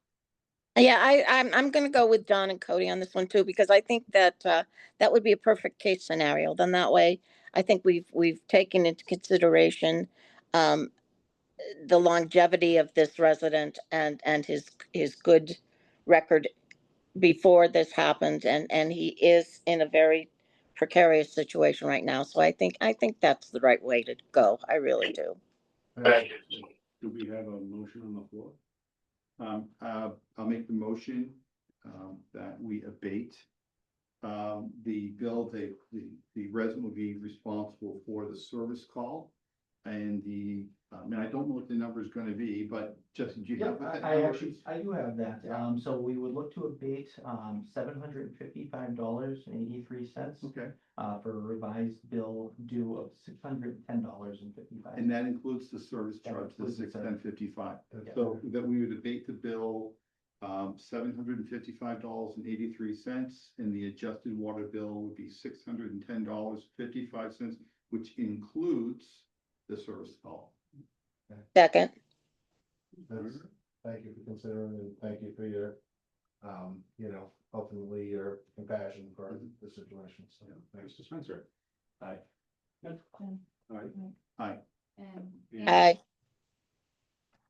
[SPEAKER 2] Yeah, I'm gonna go with Don and Cody on this one too, because I think that that would be a perfect case scenario. Then that way, I think we've taken into consideration um, the longevity of this resident and his good record before this happened, and he is in a very precarious situation right now. So I think that's the right way to go. I really do.
[SPEAKER 1] Do we have a motion on the floor?
[SPEAKER 7] I'll make the motion, that we abate, the bill, the resident will be responsible for the service call. And I mean, I don't know what the number is gonna be, but Justin, do you have what that
[SPEAKER 12] I
[SPEAKER 7] number
[SPEAKER 12] actually,
[SPEAKER 7] is?
[SPEAKER 12] I do have that.
[SPEAKER 7] Yeah.
[SPEAKER 12] So we would look to abate, $755.83.
[SPEAKER 7] Okay,
[SPEAKER 12] For a revised bill due of $610.55.
[SPEAKER 7] and that includes the service
[SPEAKER 12] That
[SPEAKER 7] charge, the
[SPEAKER 12] includes the service.
[SPEAKER 7] $610.55.
[SPEAKER 12] Yeah.
[SPEAKER 7] So that we would abate the bill, $755.83, and the adjusted water bill would be $610.55, which includes the service call.
[SPEAKER 2] Second.
[SPEAKER 6] That's, thank you for considering, and thank you for your, you know, ultimately your compassion for the situation, so. Thanks.
[SPEAKER 1] Mr. Spencer?
[SPEAKER 8] Aye.
[SPEAKER 1] All right,
[SPEAKER 7] Aye,
[SPEAKER 1] and
[SPEAKER 2] Aye.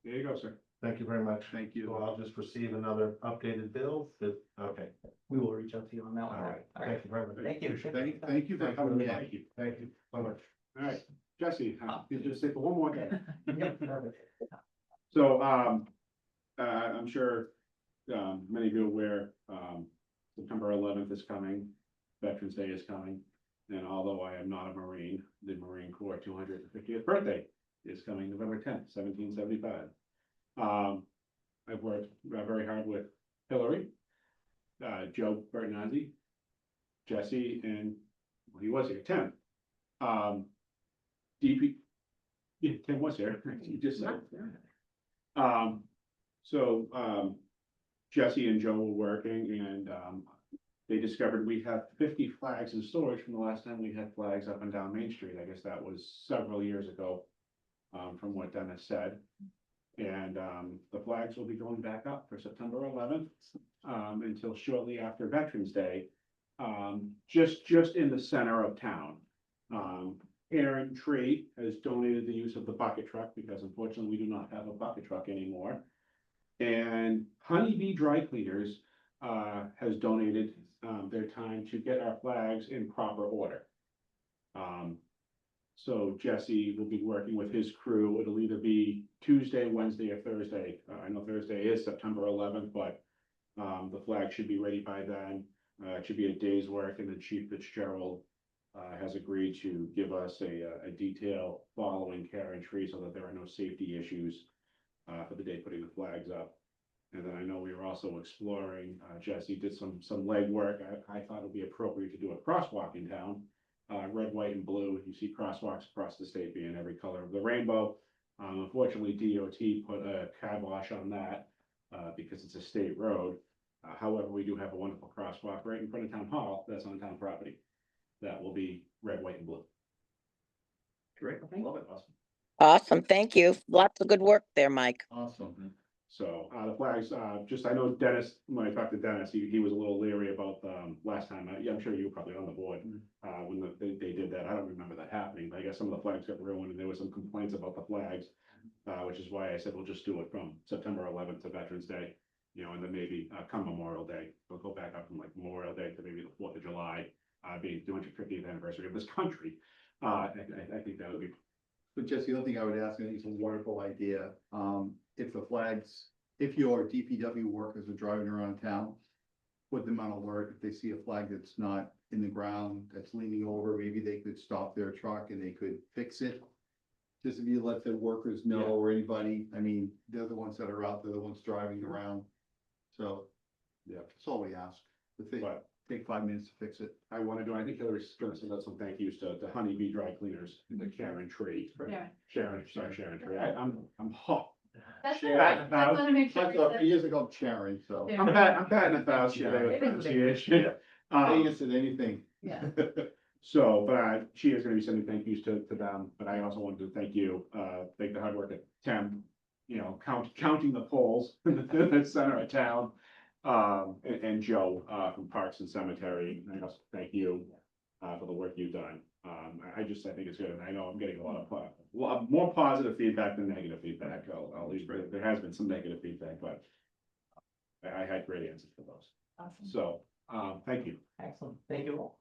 [SPEAKER 1] there you go, sir.
[SPEAKER 6] Thank you very much.
[SPEAKER 7] thank you.
[SPEAKER 6] So I'll just receive another updated bill that, okay,
[SPEAKER 12] We will reach out to you on that
[SPEAKER 6] all
[SPEAKER 12] one.
[SPEAKER 6] right, thank you very much.
[SPEAKER 12] Thank you.
[SPEAKER 7] Thank you for coming in.
[SPEAKER 1] Thank you.
[SPEAKER 6] Thank you so much.
[SPEAKER 1] All right, Jesse, you just say for one more thing.
[SPEAKER 12] Yep, perfect.
[SPEAKER 1] So, I'm sure, many of you are aware, September 11th is coming, Veterans Day is coming. And although I am not a Marine, the Marine Corps 250th birthday is coming November 10th, 1775. I've worked very hard with Hillary, Joe Bertinazzi, Jesse, and well, he was here, Tim. Yeah, Tim was here, you just said. Jesse and Joe were working and, they discovered we have 50 flags in storage from the last time we had flags up and down Main Street. I guess that was several years ago, from what Dennis said. And, the flags will be going back up for September 11th, until shortly after Veterans Day. Just in the center of town. Karen Tree has donated the use of the bucket truck because unfortunately we do not have a bucket truck anymore. And Honeybee Dry Cleaners has donated their time to get our flags in proper order. So Jesse will be working with his crew. It'll either be Tuesday, Wednesday, or Thursday. I know Thursday is September 11th, but the flag should be ready by then. It should be a day's work, and the Chief Fitzgerald has agreed to give us a detail following Karen Tree so that there are no safety issues for the day putting the flags up. And then I know we were also exploring, Jesse did some legwork. I thought it would be appropriate to do a crosswalk in town. Red, white, and blue. You see crosswalks across the state being every color of the rainbow. Unfortunately, DOT put a kibosh on that because it's a state road. However, we do have a wonderful crosswalk right in front of Town Hall that's on town property. That will be red, white, and blue.
[SPEAKER 3] Great, love it.
[SPEAKER 1] Awesome.
[SPEAKER 2] Awesome, thank you. Lots of good work there, Mike.
[SPEAKER 7] Awesome.
[SPEAKER 1] So, the flags, just, I know Dennis, when I talked to Dennis, he was a little leery about, last time, yeah, I'm sure you were probably on the board. When they did that, I don't remember that happening, but I guess some of the flags got ruined and there was some complaints about the flags. Which is why I said we'll just do it from September 11th to Veterans Day, you know, and then maybe, come Memorial Day. We'll go back up from like Memorial Day to maybe the 4th of July, being the 250th anniversary of this country. I think that would be.
[SPEAKER 7] But Jesse, the other thing I would ask, I think it's a wonderful idea, if the flags, if your DPW workers are driving around town, put them on alert, if they see a flag that's not in the ground, that's leaning over, maybe they could stop their truck and they could fix it. Just if you let the workers know,
[SPEAKER 1] Yeah.
[SPEAKER 7] or anybody, I mean, they're the ones that are out there, the ones driving around. So,
[SPEAKER 1] Yeah.
[SPEAKER 7] that's all we ask, if they
[SPEAKER 1] But
[SPEAKER 7] take 5 minutes to fix it.
[SPEAKER 1] I want to do, I think Hillary's gonna send out some thank yous to Honeybee Dry Cleaners, the Karen Tree.
[SPEAKER 4] Yeah.
[SPEAKER 1] Sharon Tree. I'm hot.
[SPEAKER 4] That's
[SPEAKER 1] Sharon,
[SPEAKER 4] right. I want to make sure.
[SPEAKER 7] I thought years ago, Sharon, so.
[SPEAKER 4] Yeah.
[SPEAKER 1] I'm batting 1,000 today with pronunciation.
[SPEAKER 7] They answered anything.
[SPEAKER 4] Yeah.
[SPEAKER 1] So, but she is gonna be sending thank yous to them, but I also wanted to thank you, thank the hard work of Tim, you know, counting the polls in the center of town. And Joe, from Parks and Cemetery, and I also thank you, for the work you've done. I think it's good, and I know I'm getting a lot more positive feedback than negative feedback. I'll leave, there has been some negative feedback, but I had great answers for those.
[SPEAKER 4] Awesome.
[SPEAKER 1] So, thank you.
[SPEAKER 12] Excellent, thank you all.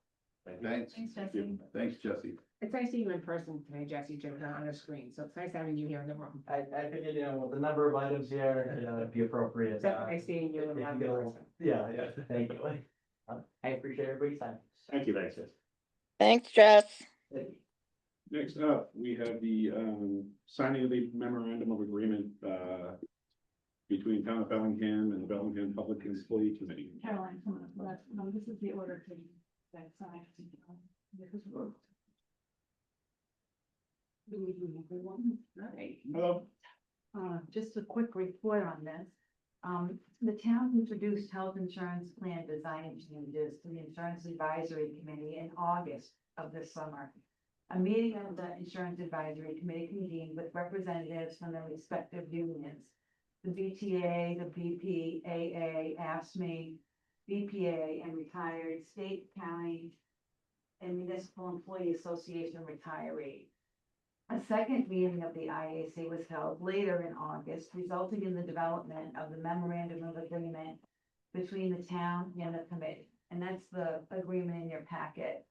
[SPEAKER 7] Thanks.
[SPEAKER 4] Thanks,
[SPEAKER 1] Thank
[SPEAKER 4] Jesse.
[SPEAKER 1] you.
[SPEAKER 7] Thanks, Jesse.
[SPEAKER 9] It's nice seeing you in person today, Jesse, Jim, not on the screen, so it's nice having you here in the room.
[SPEAKER 12] I figured, you know, with the number of items here, it'd be appropriate.
[SPEAKER 9] It's nice seeing you in
[SPEAKER 12] if you
[SPEAKER 9] live
[SPEAKER 12] go-
[SPEAKER 9] person.
[SPEAKER 12] Yeah, thank you. I appreciate everybody's time.
[SPEAKER 1] Thank you.
[SPEAKER 2] Thanks, Jess.
[SPEAKER 12] Thank you.
[SPEAKER 1] Next up, we have the signing of the memorandum of agreement between Town of Bellingham and the Bellingham Public Employee Committee.
[SPEAKER 4] Caroline, come on, this is the order to that side. This is work. Do we do number one?
[SPEAKER 9] Right.
[SPEAKER 1] Hello.
[SPEAKER 10] Just a quick report on this. The town introduced health insurance plan design changes to the Insurance Advisory Committee in August of this summer. A meeting of the Insurance Advisory Committee convened with representatives from the respective unions. The BTA, the BPAA, AFSCME, BPA, and retired state, county, and municipal employee association retiree. A second meeting of the IAC was held later in August, resulting in the development of the memorandum of agreement between the town and the committee, and that's the agreement in your packet.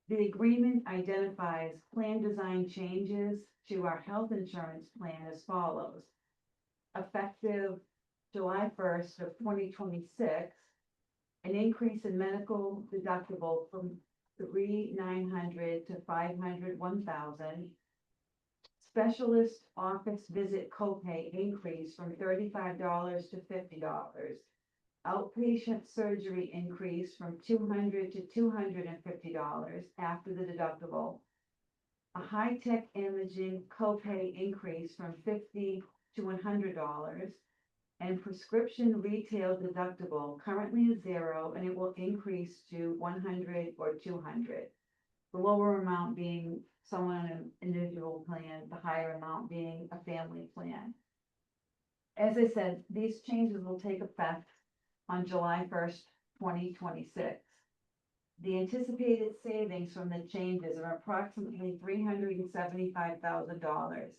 [SPEAKER 10] The agreement identifies plan design changes to our health insurance plan as follows. Effective July 1st of 2026, an increase in medical deductible from $3,900 to $501,000. Specialist office visit copay increase from $35 to $50. Outpatient surgery increase from $200 to $250 after the deductible. A high-tech imaging copay increase from $50 to $100. And prescription retail deductible currently is $0 and it will increase to $100 or $200. The lower amount being someone in an individual plan, the higher amount being a family plan. As I said, these changes will take effect on July 1st, 2026.
[SPEAKER 14] The anticipated savings from the changes are approximately $375,000.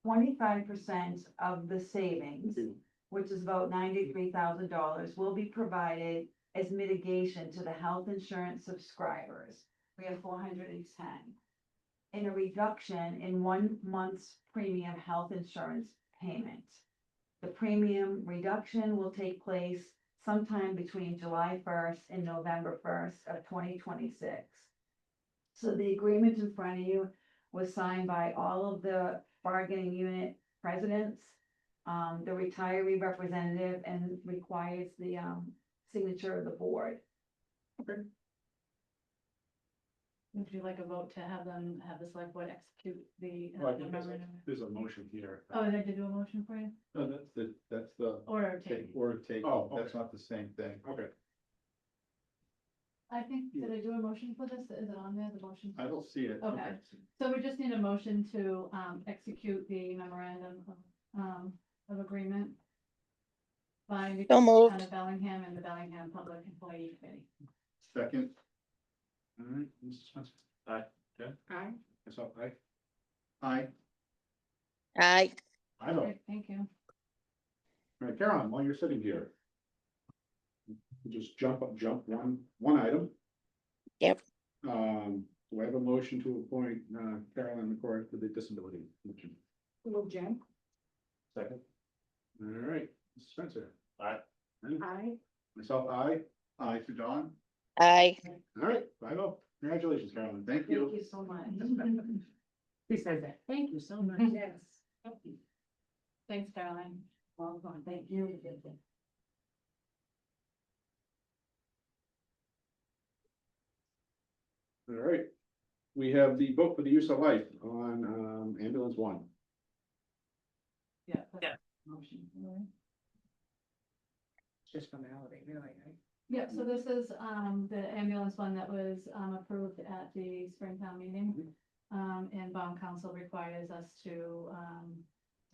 [SPEAKER 14] 25% of the savings, which is about $93,000, will be provided as mitigation to the health insurance subscribers. We have 410. And a reduction in 1 month's premium health insurance payment. The premium reduction will take place sometime between July 1st and November 1st of 2026. So the agreement in front of you was signed by all of the bargaining unit presidents, the retiree representative, and requires the signature of the board.
[SPEAKER 4] Would you like a vote to have them, have the select board execute the
[SPEAKER 1] Well, I think
[SPEAKER 4] memorandum?
[SPEAKER 1] there's a motion here.
[SPEAKER 4] Oh, did I do a motion for you?
[SPEAKER 7] No, that's the,
[SPEAKER 4] Or take?
[SPEAKER 7] or take,
[SPEAKER 1] Oh,
[SPEAKER 7] that's
[SPEAKER 1] okay.
[SPEAKER 7] not the same thing.
[SPEAKER 1] Okay,
[SPEAKER 4] I think, did I do a motion for this? Is it on there, the motion?
[SPEAKER 7] I don't see it.
[SPEAKER 4] Okay. So we just need a motion to, execute the memorandum of agreement by the
[SPEAKER 2] So moved.
[SPEAKER 4] town of Bellingham and the Bellingham Public Employee Committee.
[SPEAKER 7] Second,
[SPEAKER 1] all right, Mrs. Spencer.
[SPEAKER 8] Aye.
[SPEAKER 9] Aye.
[SPEAKER 1] Myself, aye.
[SPEAKER 7] aye,
[SPEAKER 2] Aye.
[SPEAKER 1] I vote.
[SPEAKER 4] Great, thank you.
[SPEAKER 1] All right, Caroline, while you're sitting here. you Just jump one item.
[SPEAKER 2] Yep.
[SPEAKER 1] Do I have a motion to appoint Caroline McCord to the Disability Commission?
[SPEAKER 9] Move Jen.
[SPEAKER 1] Second. All right, Mrs. Spencer.
[SPEAKER 8] Aye.
[SPEAKER 9] Aye.
[SPEAKER 1] Myself, aye.
[SPEAKER 7] aye for Don,
[SPEAKER 2] Aye.
[SPEAKER 1] All right, I vote. Congratulations, Caroline.
[SPEAKER 7] thank
[SPEAKER 14] Thank
[SPEAKER 7] you.
[SPEAKER 14] you so much.
[SPEAKER 9] He says that.
[SPEAKER 14] Thank you so much. Yes.
[SPEAKER 4] Thanks, Caroline.
[SPEAKER 14] Well done. Thank you.
[SPEAKER 1] All right, we have the vote for the use of life on ambulance one.
[SPEAKER 4] Yeah.
[SPEAKER 8] Yeah.
[SPEAKER 4] Motion.
[SPEAKER 9] Just formality, really, right?
[SPEAKER 4] Yeah, so this is, the ambulance one that was, approved at the Springtown meeting. And bond council requires us to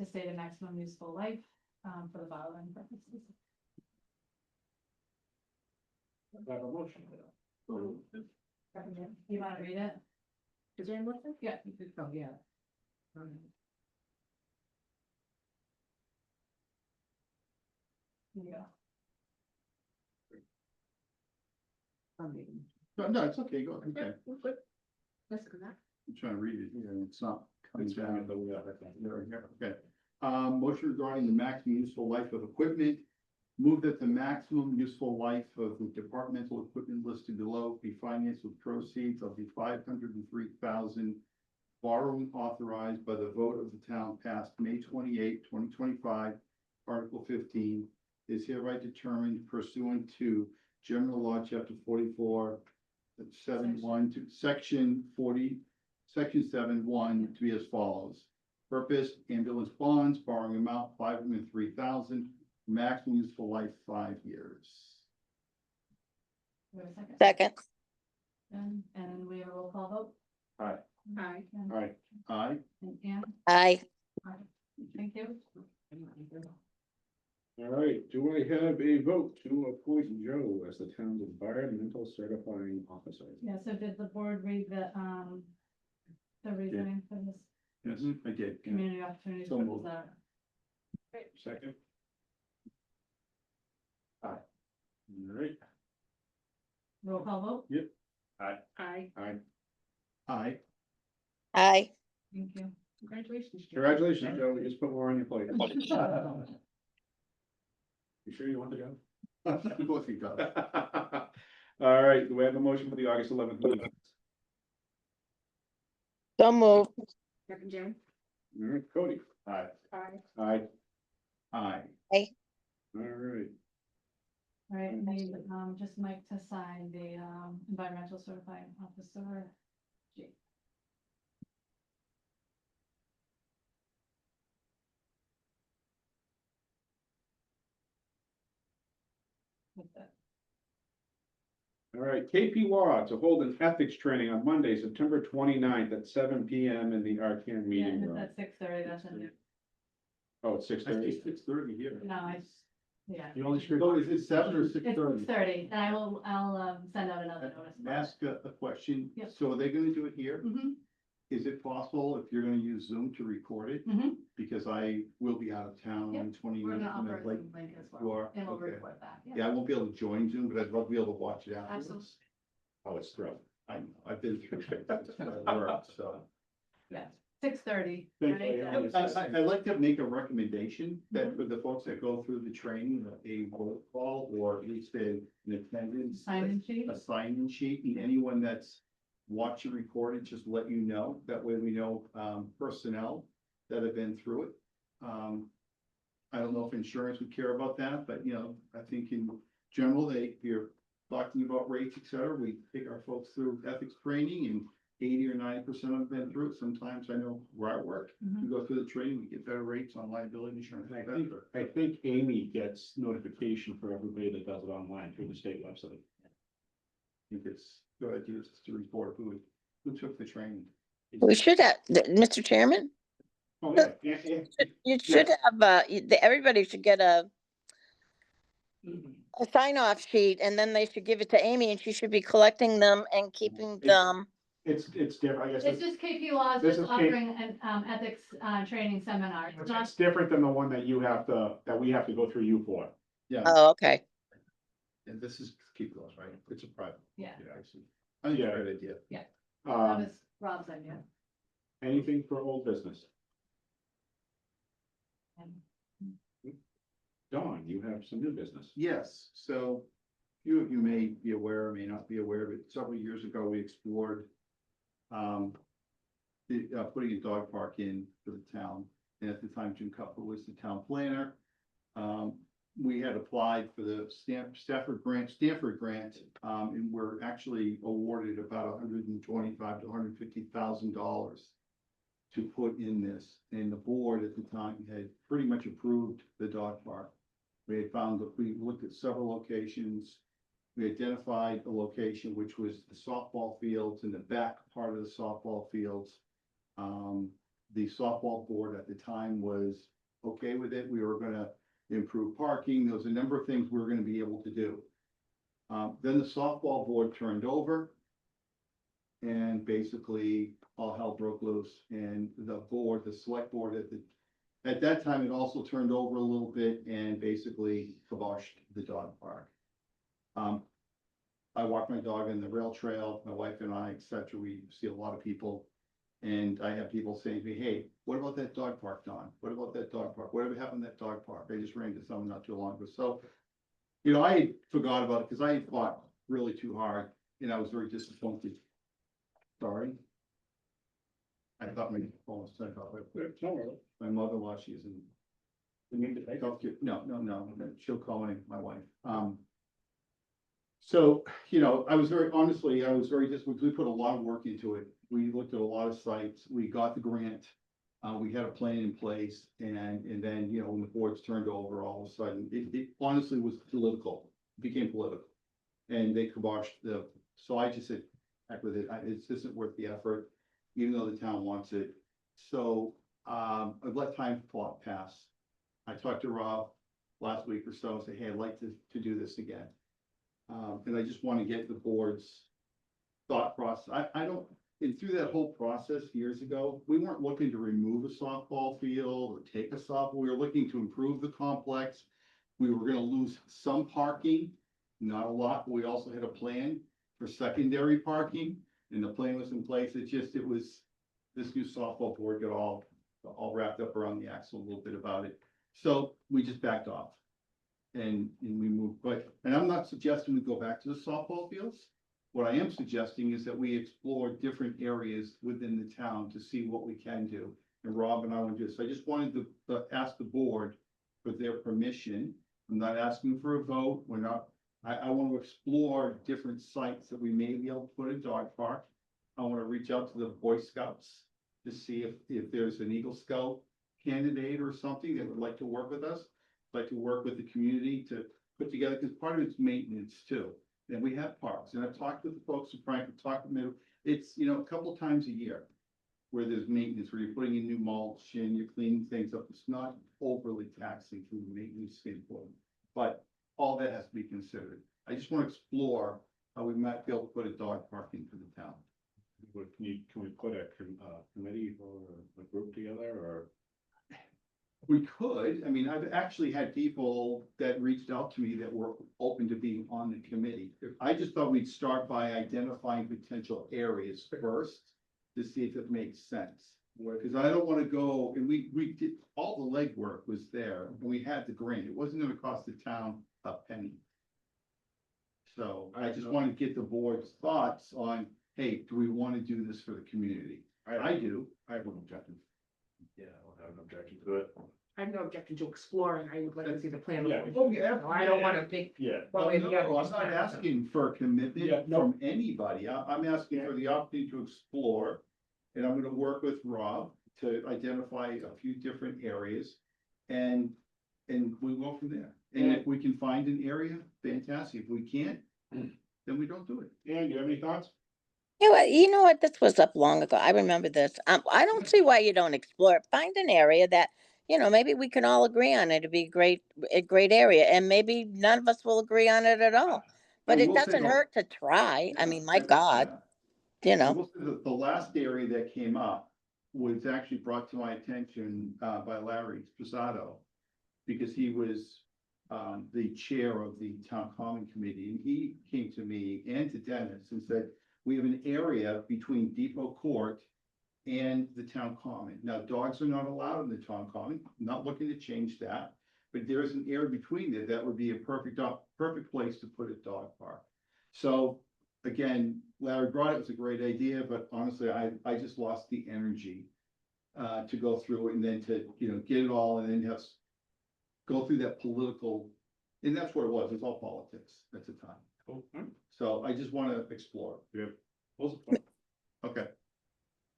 [SPEAKER 4] state a maximum useful life, for the following purposes.
[SPEAKER 1] I have a motion.
[SPEAKER 4] You wanna read it?
[SPEAKER 9] Is there any more?
[SPEAKER 4] Yeah.
[SPEAKER 9] Oh, yeah.
[SPEAKER 4] Here you go.
[SPEAKER 7] No, it's okay, go, okay.
[SPEAKER 9] Good. Let's go back.
[SPEAKER 7] I'm trying to read it here, and it's not coming
[SPEAKER 1] It's
[SPEAKER 7] down.
[SPEAKER 1] down, yeah, I think.
[SPEAKER 7] There, here, okay. Motion regarding the maximum useful life of equipment. Move that the maximum useful life of the departmental equipment listed below be financed with proceeds of the $503,000 borrowing authorized by the vote of the town passed May 28, 2025, Article 15, is hereby determined pursuant to General Law, Chapter 44, 7.1 to Section 40, Section 7.1 to be as follows. Purpose, ambulance bonds, borrowing amount $503,000, maximum useful life 5 years.
[SPEAKER 4] Wait a second.
[SPEAKER 2] Second.
[SPEAKER 4] And we have a roll call vote.
[SPEAKER 1] Aye.
[SPEAKER 9] Aye.
[SPEAKER 4] And
[SPEAKER 1] All right,
[SPEAKER 7] Aye.
[SPEAKER 4] Ann?
[SPEAKER 2] Aye.
[SPEAKER 4] Aye. Thank you.
[SPEAKER 1] all right, do I have a vote to appoint Joe as the town's environmental certifying officer?
[SPEAKER 4] Yeah, so did the board read the reasoning for this
[SPEAKER 7] Yes, I did. yeah.
[SPEAKER 4] community opportunities?
[SPEAKER 7] So
[SPEAKER 4] for
[SPEAKER 7] moved.
[SPEAKER 4] the-
[SPEAKER 1] Second. Aye. All right,
[SPEAKER 4] Roll call vote?
[SPEAKER 9] Aye.
[SPEAKER 1] aye.
[SPEAKER 7] Aye.
[SPEAKER 2] Aye.
[SPEAKER 4] Thank you.
[SPEAKER 9] Congratulations. Jen.
[SPEAKER 1] Congratulations, Joe, we just put more on your plate. You sure you want to go?
[SPEAKER 7] Of course he does.
[SPEAKER 1] All right, do we have a motion for the August 11th meeting?
[SPEAKER 2] So moved.
[SPEAKER 9] Second, Jen.
[SPEAKER 1] All right, Cody.
[SPEAKER 7] Aye.
[SPEAKER 9] Aye.
[SPEAKER 1] Aye.
[SPEAKER 7] Aye.
[SPEAKER 1] All right,
[SPEAKER 4] All right, I need, just Mike to sign the, environmental certifying officer. G. With that.
[SPEAKER 1] all right, KP Law to hold an ethics training on Monday, September 29th at 7 PM in the Arcan
[SPEAKER 4] Yeah,
[SPEAKER 1] meeting
[SPEAKER 4] and
[SPEAKER 1] room.
[SPEAKER 4] it's at 6:30, that's in there.
[SPEAKER 1] Oh, it's 6:30.
[SPEAKER 7] 6:30 here.
[SPEAKER 4] No, it's, Yeah.
[SPEAKER 1] You only screwed.
[SPEAKER 7] So is it 7 or 6:30?
[SPEAKER 4] It's 6:30, and I'll send out another notice.
[SPEAKER 7] Ask a question.
[SPEAKER 4] Yep.
[SPEAKER 7] So are they gonna do it here?
[SPEAKER 4] Mm-hmm,
[SPEAKER 7] Is it possible if you're gonna use Zoom to record it?
[SPEAKER 4] mm-hmm.
[SPEAKER 7] Because I will be out of town on the
[SPEAKER 4] We're gonna offer a
[SPEAKER 7] 29th. Like,
[SPEAKER 4] Zoom link as
[SPEAKER 7] you
[SPEAKER 4] well,
[SPEAKER 7] are?
[SPEAKER 4] and we'll
[SPEAKER 7] Okay.
[SPEAKER 4] record that, yeah.
[SPEAKER 7] yeah, I won't be able to join Zoom, but I'd love to be able to watch it afterwards.
[SPEAKER 4] Absolutely.
[SPEAKER 1] Oh, it's through.
[SPEAKER 7] I've been through it. That's what I work, so.
[SPEAKER 4] Yeah, 6:30.
[SPEAKER 1] Thank
[SPEAKER 4] right?
[SPEAKER 1] you.
[SPEAKER 7] I'd like to make a recommendation that for the folks that go through the training, that a roll call or at least an attendance.
[SPEAKER 4] Sign-in sheet?
[SPEAKER 7] A sign-in sheet, and anyone that's watching recorded, just let you know, that way we know, personnel that have been through it. I don't know if insurance would care about that, but you know, I think in general, if you're talking about rates, et cetera, we take our folks through ethics training and 80 or 90% of them have been through it. Sometimes I know where I work,
[SPEAKER 4] Mhm.
[SPEAKER 7] we go through the training, we get better rates on liability insurance.
[SPEAKER 1] I think Amy gets notification for everybody that does it online through the state website.
[SPEAKER 7] I think it's a good idea just to report who took the training.
[SPEAKER 2] We should have, Mr. Chairman,
[SPEAKER 1] Oh, yeah, yeah.
[SPEAKER 2] you should have, everybody should get a sign-off sheet, and then they should give it to Amy, and she should be collecting them and keeping them.
[SPEAKER 1] It's different, I guess.
[SPEAKER 4] It's just KP Laws
[SPEAKER 1] This
[SPEAKER 4] just
[SPEAKER 1] is K-
[SPEAKER 4] offering an ethics training seminar. It's not,
[SPEAKER 1] It's different than the one that you have to, that we have to go through you for.
[SPEAKER 7] Yeah,
[SPEAKER 2] Oh, okay.
[SPEAKER 7] and this is keep those, right? It's a private.
[SPEAKER 4] yeah,
[SPEAKER 7] I see. I think it's a great idea.
[SPEAKER 4] that
[SPEAKER 1] Um,
[SPEAKER 4] was Rob's idea.
[SPEAKER 1] anything for old business? Dawn, you have some new business.
[SPEAKER 7] Yes, so few of you may be aware, may not be aware, but several years ago, we explored putting a dog park in for the town. And at the time, Jim Cutler was the town planner. We had applied for the Stanford grant, and we're actually awarded about $125,000 to $150,000 to put in this. And the board at the time had pretty much approved the dog park. We had found that we looked at several locations. We identified a location which was the softball fields in the back part of the softball fields. The softball board at the time was okay with it. We were gonna improve parking. There was a number of things we were gonna be able to do. Then the softball board turned over. And basically all hell broke loose, and the select board at that time, it also turned over a little bit and basically kiboshed the dog park. I walk my dog in the rail trail, my wife and I, et cetera. We see a lot of people. And I have people saying to me, hey, what about that dog park, Don? What about that dog park? Whatever happened to that dog park? I just ran into someone not too long ago. So, you know, I forgot about it because I had fought really too hard and I was very disappointed. Sorry. I thought my phone was turned off. My mother-in-law, she's in. No, she'll call my wife. So, you know, I was very disappointed. We put a lot of work into it. We looked at a lot of sites. We got the grant. We had a plan in place and then, you know, when the boards turned over, all of a sudden, it honestly was political, it became political. And they kiboshed so I just said, heck with it, it isn't worth the effort, even though the town wants it. So, I've let time pass. I talked to Rob last week or so and said, hey, I'd like to do this again. And I just want to get the board's thought process. I don't, and through that whole process years ago, we weren't looking to remove a softball field or take a softball. We were looking to improve the complex. We were gonna lose some parking, not a lot, but we also had a plan for secondary parking, and the plan was in place. It was, this new softball board got all wrapped up around the axle a little bit about it. So we just backed off. And we moved, and I'm not suggesting we go back to the softball fields. What I am suggesting is that we explore different areas within the town to see what we can do. And Rob and I want to do this. I just wanted to ask the board for their permission. I'm not asking for a vote. I want to explore different sites that we may be able to put a dog park. I want to reach out to the Boy Scouts to see if there's an Eagle Scout candidate or something that would like to work with us, like to work with the community to put together, because part of it's maintenance too. And we have parks, and I've talked with the folks at Franklin, talked with them. It's, you know, a couple times a year where there's maintenance, where you're putting in new mulch and you're cleaning things up. It's not overly taxing from a maintenance standpoint. but all that has to be considered. I just want to explore how we might be able to put a dog parking for the town.
[SPEAKER 1] Can we put a committee or a group together, or?
[SPEAKER 7] We could, I mean, I've actually had people that reached out to me that were open to being on the committee. I just thought we'd start by identifying potential areas first to see if it makes sense. Because I don't want to go, and we did, all the legwork was there, and we had the grant. It wasn't gonna cost the town a penny. So I just want to get the board's thoughts on, hey, do we want to do this for the community? I do.
[SPEAKER 1] I have no objection.
[SPEAKER 8] Yeah, I don't have an objection to it.
[SPEAKER 9] I have no objection to exploring, I would like to see the plan.
[SPEAKER 1] Yeah.
[SPEAKER 7] Oh, yeah.
[SPEAKER 9] I don't want to think.
[SPEAKER 8] Yeah.
[SPEAKER 9] one
[SPEAKER 7] No,
[SPEAKER 9] way or the other.
[SPEAKER 7] I'm not asking for a commitment
[SPEAKER 1] Yeah, no.
[SPEAKER 7] from anybody. I'm asking for the opportunity to explore. And I'm gonna work with Rob to identify a few different areas and we go from there. And if we can find an area, fantastic. If we can't, then we don't do it.
[SPEAKER 1] And you have any thoughts?
[SPEAKER 2] You know what, this was up long ago, I remember this, I don't see why you don't explore it, find an area that, maybe we can all agree on it, it'd be a great area, and maybe none of us will agree on it at all. But
[SPEAKER 7] I
[SPEAKER 2] it
[SPEAKER 7] will say
[SPEAKER 2] doesn't
[SPEAKER 7] though-
[SPEAKER 2] hurt to try, I
[SPEAKER 7] Yeah,
[SPEAKER 2] mean, my
[SPEAKER 7] that's-
[SPEAKER 2] God,
[SPEAKER 7] yeah. I will say that the last area that came up was actually brought to my attention by Larry Sposato. Because he was the chair of the town common committee, and he came to me and to Dennis and said, we have an area between Depot Court and the town common. Now, dogs are not allowed in the town common, I'm not looking to change that. But there is an area between there that would be a perfect place to put a dog park. So, again, Larry brought it, it was a great idea, but honestly, I just lost the energy to go through it and then to, get it all and then have go through that political, and that's what it was all politics at the time.
[SPEAKER 1] Cool.
[SPEAKER 7] So I just want to explore.
[SPEAKER 1] Full support.
[SPEAKER 7] Okay.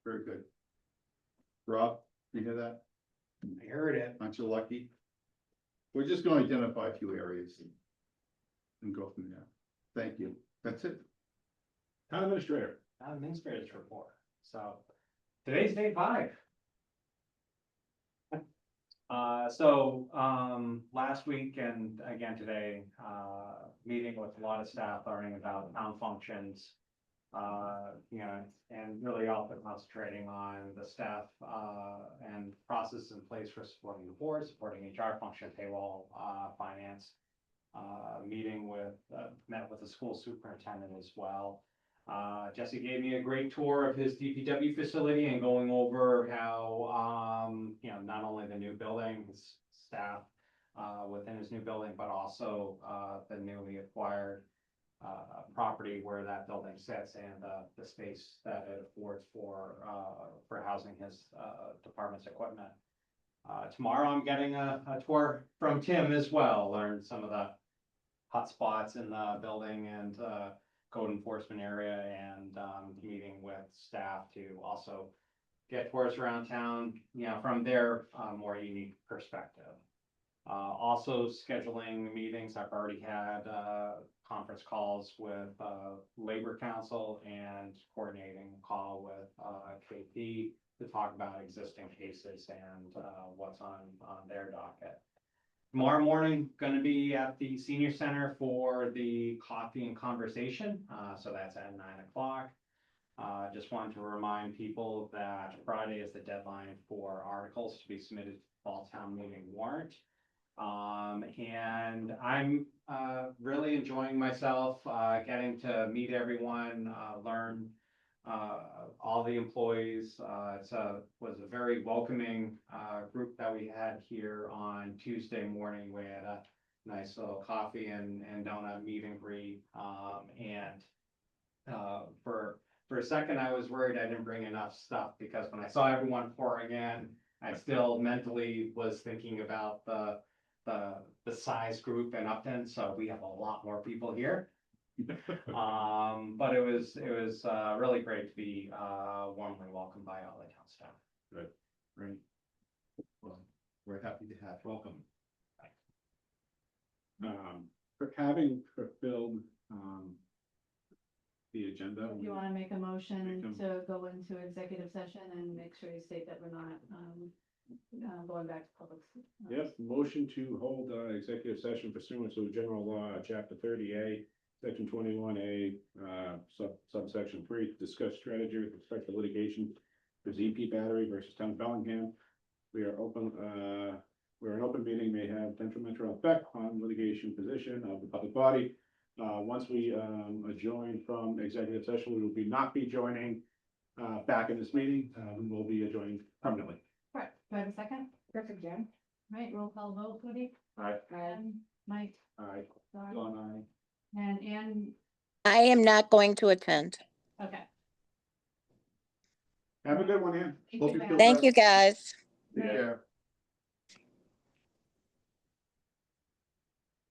[SPEAKER 7] Very good. Rob, you hear that?
[SPEAKER 13] I heard it.
[SPEAKER 7] Aren't you lucky? We're just going to identify a few areas and go from there. Thank you. That's it.
[SPEAKER 1] Town administrator.
[SPEAKER 13] Administrator's report. So today's day 5. Last week and again today, meeting with a lot of staff, learning about town functions. And really also concentrating on the staff, and processes in place for supporting the board, supporting HR function, payroll, finance. Met with the school superintendent as well. Jesse gave me a great tour of his DPW facility and going over how, not only the new building, his staff, within his new building, but also, the newly acquired, property where that building sits and, the space that it affords for housing his, department's equipment. Tomorrow I'm getting a tour from Tim as well, learn some of the hot spots in the building and, code enforcement area and meeting with staff to also get tours around town, from their more unique perspective. Also scheduling meetings, I've already had conference calls with Labor Council and coordinating a call with KP to talk about existing cases and what's on their docket. Tomorrow morning, going to be at the senior center for the coffee and conversation. So that's at 9 o'clock. Just wanted to remind people that Friday is the deadline for articles to be submitted to the fall town meeting warrant. And I'm really enjoying myself, getting to meet everyone, learn all the employees. Was a very welcoming group that we had here on Tuesday morning. We had a nice little coffee and donut meet and greet. For a second, I was worried I didn't bring enough stuff because when I saw everyone pouring in, I still mentally was thinking about the size group in Upton. So we have a lot more people here. But it was really great to be warmly welcomed by all the town staff.
[SPEAKER 1] Good. Great.
[SPEAKER 7] Well, we're happy to have you.
[SPEAKER 1] Welcome. For having fulfilled, the agenda.
[SPEAKER 4] Do you want to make a motion
[SPEAKER 1] Make
[SPEAKER 4] to go into executive session and make sure you state that we're not, Going back to public.
[SPEAKER 1] Yes, motion to hold executive session pursuant to general law, chapter 30A, section 21A, subsection 3, to discuss strategy with respect to litigation for ZP Battery versus Town of Bellingham. We are open, where an open meeting may have detrimental effect on litigation position of the public body. Once we adjourn from executive session, we will not be joining back in this meeting. We will be adjourning permanently.
[SPEAKER 4] Right, do I have a second?
[SPEAKER 9] Perfect, Jen.
[SPEAKER 4] Right, roll call vote, Woody,
[SPEAKER 1] Aye.
[SPEAKER 4] and Mike,
[SPEAKER 1] Aye.
[SPEAKER 4] Dawn,
[SPEAKER 1] Dawn,
[SPEAKER 4] and Ann,
[SPEAKER 2] I am not going to attend.
[SPEAKER 4] okay.
[SPEAKER 1] aye. Have a good one, Ann.
[SPEAKER 4] You
[SPEAKER 7] Hope
[SPEAKER 4] too,
[SPEAKER 7] you
[SPEAKER 4] Ann.
[SPEAKER 7] feel
[SPEAKER 2] Thank
[SPEAKER 7] better.
[SPEAKER 2] you, guys.
[SPEAKER 7] Take care.